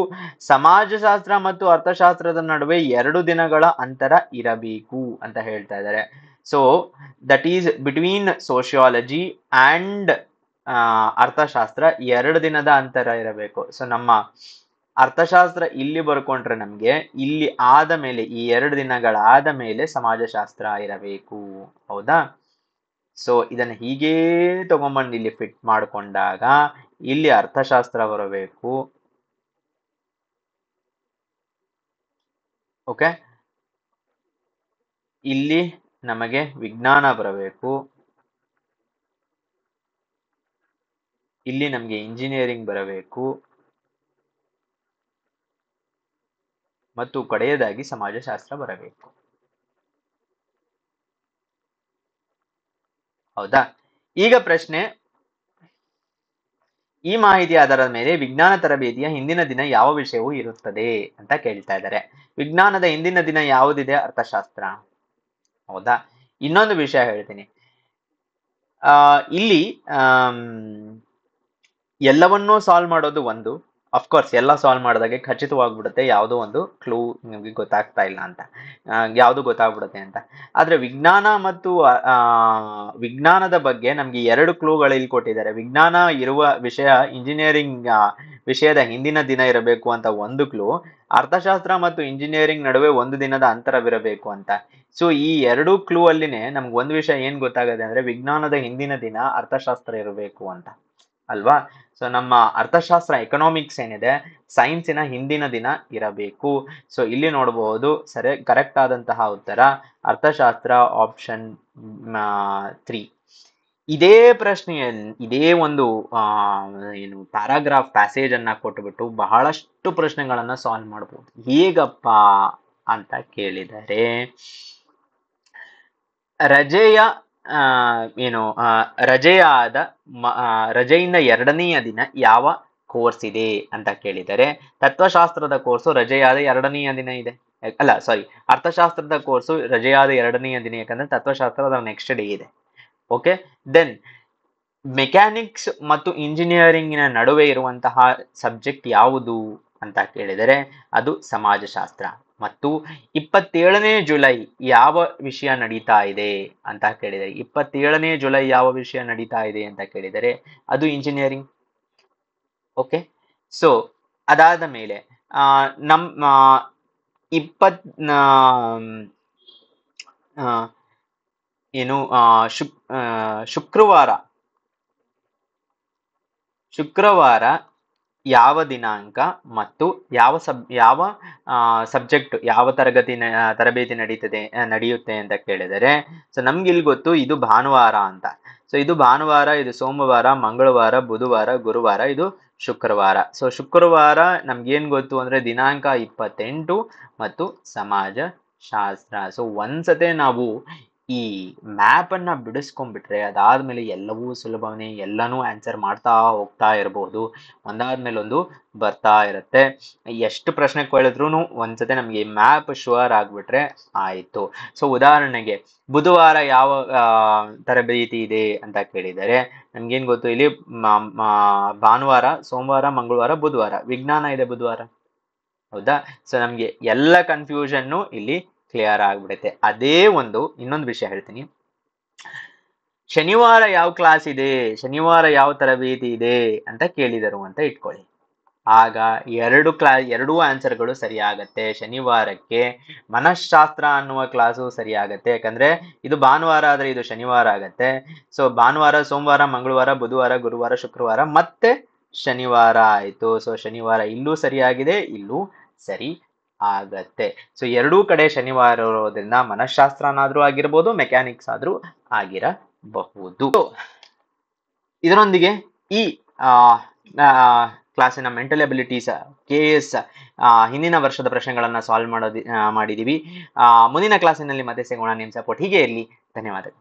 ಸಮಾಜಶಾಸ್ತ್ರ ಮತ್ತು ಅರ್ಥಶಾಸ್ತ್ರದ ನಡುವೆ 2 ದಿನಗಳ ಅಂತರ ಇರಬೇಕು ಅಂತ ಹೇಳ್ತಾ ಇದ್ದಾರೆ. So that is between sociology and ಅರ್ಥಶಾಸ್ತ್ರ 2 ದಿನದ ಅಂತರ ಇರಬೇಕು. ಸೊ ನಮ್ಮ ಅರ್ಥಶಾಸ್ತ್ರ ಇಲ್ಲಿ ಬರ್ಕೊಂಡ್ರೆ ನಮ್ಗೆ ಇಲ್ಲಿ ಆದ ಮೇಲೆ, ಈ 2 ದಿನಗಳಾದ ಮೇಲೆ ಸಮಾಜಶಾಸ್ತ್ರ ಇರಬೇಕು. ಹೌದಾ? ಸೊ ಇದನ್ನ ಹೀಗೇ ತಗೊಂಬಂದು ಇಲ್ಲಿ ಫಿಟ್ ಮಾಡಿಕೊಂಡಾಗ ಇಲ್ಲಿ ಅರ್ಥಶಾಸ್ತ್ರ ಬರಬೇಕು. ಓಕೆ, ಇಲ್ಲಿ ನಮಗೆ ವಿಜ್ಞಾನ ಬರಬೇಕು, ಇಲ್ಲಿ ನಮಗೆ ಇಂಜಿನಿಯರಿಂಗ್ ಬರಬೇಕು ಮತ್ತು ಕಡೆಯದಾಗಿ ಸಮಾಜಶಾಸ್ತ್ರ ಬರಬೇಕು. ಹೌದಾ? ಈಗ ಪ್ರಶ್ನೆ, ಈ ಮಾಹಿತಿ ಆಧಾರದ ಮೇಲೆ ವಿಜ್ಞಾನ ತರಬೇತಿಯ ಹಿಂದಿನ ದಿನ ಯಾವ ವಿಷಯವು ಇರುತ್ತದೆ ಅಂತ ಕೇಳ್ತಾ ಇದ್ದಾರೆ. ವಿಜ್ಞಾನದ ಹಿಂದಿನ ದಿನ ಯಾವುದಿದೆ? ಅರ್ಥಶಾಸ್ತ್ರ. ಹೌದಾ? ಇನ್ನೊಂದು ವಿಷಯ ಹೇಳ್ತೀನಿ. ಇಲ್ಲಿ ಎಲ್ಲವನ್ನೂ ಸಾಲ್ವ್ ಮಾಡೋದು ಒಂದು, ಅಫ್ಕೋರ್ಸ್ ಎಲ್ಲ ಸಾಲ್ವ್ ಮಾಡಿದಾಗೆ ಖಚಿತವಾಗ್ಬಿಡುತ್ತೆ ಯಾವುದೋ ಒಂದು ಕ್ಲೂ ನಿಮಗೆ ಗೊತ್ತಾಗ್ತಾ ಇಲ್ಲ ಅಂತ, ಯಾವುದು ಗೊತ್ತಾಗ್ಬಿಡುತ್ತೆ ಅಂತ. ಆದ್ರೆ ವಿಜ್ಞಾನ ಮತ್ತು ವಿಜ್ಞಾನದ ಬಗ್ಗೆ ನಮ್ಗೆ 2 ಕ್ಲೂಗಳು ಇಲ್ಲಿ ಕೊಟ್ಟಿದ್ದಾರೆ. ವಿಜ್ಞಾನ ಇರುವ ವಿಷಯ ಇಂಜಿನಿಯರಿಂಗ್ ವಿಷಯದ ಹಿಂದಿನ ದಿನ ಇರಬೇಕು ಅಂತ ಒಂದು ಕ್ಲೂ, ಅರ್ಥಶಾಸ್ತ್ರ ಮತ್ತು ಇಂಜಿನಿಯರಿಂಗ್ ನಡುವೆ 1 ದಿನದ ಅಂತರವಿರಬೇಕು ಅಂತ. ಸೊ ಈ 2 ಕ್ಲೂ ಅಲ್ಲಿನೇ ನಮ್ಗೆ ಒಂದು ವಿಷಯ ಏನ್ ಗೊತ್ತಾಗತ್ತೆ ಅಂದ್ರೆ ವಿಜ್ಞಾನದ ಹಿಂದಿನ ದಿನ ಅರ್ಥಶಾಸ್ತ್ರ ಇರಬೇಕು ಅಂತ. ಅಲ್ವಾ? ಸೊ ನಮ್ಮ ಅರ್ಥಶಾಸ್ತ್ರ ಎಕನಾಮಿಕ್ಸ್ ಏನಿದೆ ಸೈನ್ಸಿನ ಹಿಂದಿನ ದಿನ ಇರಬೇಕು. ಸೊ ಇಲ್ಲಿ ನೋಡಬಹುದು ಕರೆಕ್ಟ್ ಆದಂತಹ ಉತ್ತರ ಅರ್ಥಶಾಸ್ತ್ರ ಆಪ್ಷನ್ 3. ಇದೇ ಪ್ರಶ್ನೆಯಲ್ಲಿ ಇದೇ ಒಂದು ಏನು ಪ್ಯಾರಾಗ್ರಾಫ್ ಪ್ಯಾಸೇಜ್ ಅನ್ನ ಕೊಟ್ಟುಬಿಟ್ಟು ಬಹಳಷ್ಟು ಪ್ರಶ್ನೆಗಳನ್ನ ಸಾಲ್ವ್ ಮಾಡಬಹುದು. ಹೇಗಪ್ಪ ಅಂತ ಕೇಳಿದರೆ, ರಜೆಯ ರಜೆಯಿಂದ ಎರಡನೆಯ ದಿನ ಯಾವ ಕೋರ್ಸ್ ಇದೆ ಅಂತ ಕೇಳಿದರೆ, ತತ್ವಶಾಸ್ತ್ರದ ಕೋರ್ಸು ರಜೆಯಾದ ಎರಡನೆಯ ದಿನ ಇದೆ. ಅಲ್ಲ ಸಾರಿ, ಅರ್ಥಶಾಸ್ತ್ರದ ಕೋರ್ಸು ರಜೆಯಾದ ಎರಡನೆಯ ದಿನ, ಯಾಕಂದ್ರೆ ತತ್ವಶಾಸ್ತ್ರದ ನೆಕ್ಸ್ಟ್ ಡೇ ಇದೆ. ಓಕೆ, ದೆನ್ ಮೆಕ್ಯಾನಿಕ್ಸ್ ಮತ್ತು ಇಂಜಿನಿಯರಿಂಗಿನ ನಡುವೆ ಇರುವಂತಹ ಸಬ್ಜೆಕ್ಟ್ ಯಾವುದು ಅಂತ ಕೇಳಿದರೆ ಅದು ಸಮಾಜಶಾಸ್ತ್ರ. ಮತ್ತು 27ನೇ ಜುಲೈ ಯಾವ ವಿಷಯ ನಡೀತಾ ಇದೆ ಅಂತ ಕೇಳಿದರೆ, 27ನೇ ಜುಲೈ ಯಾವ ವಿಷಯ ನಡೀತಾ ಇದೆ ಅಂತ ಕೇಳಿದರೆ ಅದು ಇಂಜಿನಿಯರಿಂಗ್. ಓಕೆ, ಸೊ ಅದಾದ ಮೇಲೆ ನಮ್ಮ ಶುಕ್ರವಾರ ಯಾವ ದಿನಾಂಕ ಮತ್ತು ಯಾವ ಸಬ್ಜೆಕ್ಟ್ ಯಾವ ತರಬೇತಿ ನಡೆಯುತ್ತೆ ಅಂತ ಕೇಳಿದರೆ, ಸೊ ನಮ್ಗೆ ಇಲ್ಲಿ ಗೊತ್ತು ಇದು ಭಾನುವಾರ ಅಂತ. ಸೊ ಇದು ಭಾನುವಾರ, ಇದು ಸೋಮವಾರ, ಮಂಗಳವಾರ, ಬುಧವಾರ, ಗುರುವಾರ, ಇದು ಶುಕ್ರವಾರ. ಸೊ ಶುಕ್ರವಾರ ನಮ್ಗೇನ್ ಗೊತ್ತು ಅಂದ್ರೆ ದಿನಾಂಕ 28 ಮತ್ತು ಸಮಾಜಶಾಸ್ತ್ರ. ಸೊ ಒಂದ್ಸತೆ ನಾವು ಈ ಮ್ಯಾಪ್ ಅನ್ನ ಬಿಡಿಸ್ಕೊಂಡ್ಬಿಟ್ರೆ ಅದಾದ್ಮೇಲೆ ಎಲ್ಲವೂ ಸುಲಭವೇ, ಎಲ್ಲಾನು ಆನ್ಸರ್ ಮಾಡ್ತಾ ಹೋಗ್ತಾ ಇರಬಹುದು, ಒಂದಾದ್ಮೇಲೆ ಒಂದು ಬರ್ತಾ ಇರುತ್ತೆ. ಎಷ್ಟು ಪ್ರಶ್ನೆ ಕೇಳಿದ್ರು ಒಂದ್ಸತೆ ನಮ್ಗೆ ಮ್ಯಾಪ್ ಶುವರ್ ಆಗ್ಬಿಟ್ರೆ ಆಯ್ತು. ಸೊ ಉದಾಹರಣೆಗೆ ಬುಧವಾರ ಯಾವ ತರಬೇತಿ ಇದೆ ಅಂತ ಕೇಳಿದರೆ ನಮ್ಗೇನ್ ಗೊತ್ತು, ಇಲ್ಲಿ ಭಾನುವಾರ, ಸೋಮವಾರ, ಮಂಗಳವಾರ, ಬುಧವಾರ, ವಿಜ್ಞಾನ ಇದೆ ಬುಧವಾರ, ಹೌದಾ? ಸೊ ನಮ್ಗೆ ಎಲ್ಲ ಕನ್ಫ್ಯೂಷನ್ನು ಇಲ್ಲಿ ಕ್ಲಿಯರ್ ಆಗ್ಬಿಡುತ್ತೆ. ಅದೇ ಇನ್ನೊಂದು ವಿಷಯ ಹೇಳ್ತೀನಿ, ಶನಿವಾರ ಯಾವ ಕ್ಲಾಸ್ ಇದೆ, ಶನಿವಾರ ಯಾವ ತರಬೇತಿ ಇದೆ ಅಂತ ಕೇಳಿದರು ಅಂತ ಇಟ್ಕೊಳ್ಳಿ. ಆಗ ಎರಡೂ ಆನ್ಸರ್ಗಳು ಸರಿಯಾಗತ್ತೆ. ಶನಿವಾರಕ್ಕೆ ಮನಃಶಾಸ್ತ್ರ ಅನ್ನುವ ಕ್ಲಾಸು ಸರಿಯಾಗತ್ತೆ, ಯಾಕಂದ್ರೆ ಇದು ಭಾನುವಾರ ಆದ್ರೆ ಇದು ಶನಿವಾರ ಆಗತ್ತೆ. ಸೊ ಭಾನುವಾರ, ಸೋಮವಾರ, ಮಂಗಳವಾರ, ಬುಧವಾರ, ಗುರುವಾರ, ಶುಕ್ರವಾರ ಮತ್ತೆ ಶನಿವಾರ ಆಯ್ತು. ಸೊ ಶನಿವಾರ ಇಲ್ಲೂ ಸರಿಯಾಗಿದೆ, ಇಲ್ಲೂ ಸರಿ ಆಗತ್ತೆ. ಸೊ ಎರಡೂ ಕಡೆ ಶನಿವಾರ ಇರೋದ್ರಿಂದ ಮನಃಶಾಸ್ತ್ರನಾದ್ರೂ ಆಗಿರ್ಬೋದು, ಮೆಕ್ಯಾನಿಕ್ಸ್ ಆದ್ರೂ ಆಗಿರಬಹುದು. ಇದರೊಂದಿಗೆ ಈ ಕ್ಲಾಸಿನ ಮೆಂಟಲ್ ಅಬಿಲಿಟೀಸ್ KS ಹಿಂದಿನ ವರ್ಷದ ಪ್ರಶ್ನೆಗಳನ್ನ ಸಾಲ್ವ್ ಮಾಡಿದೀವಿ. ಮುಂದಿನ ಕ್ಲಾಸಿನಲ್ಲಿ ಮತ್ತೆ ಸಿಗೋಣ. ನಿಮ್ಮ ಸಪೋರ್ಟ್ ಹೀಗೆ ಇರಲಿ. ಧನ್ಯವಾದಗಳು.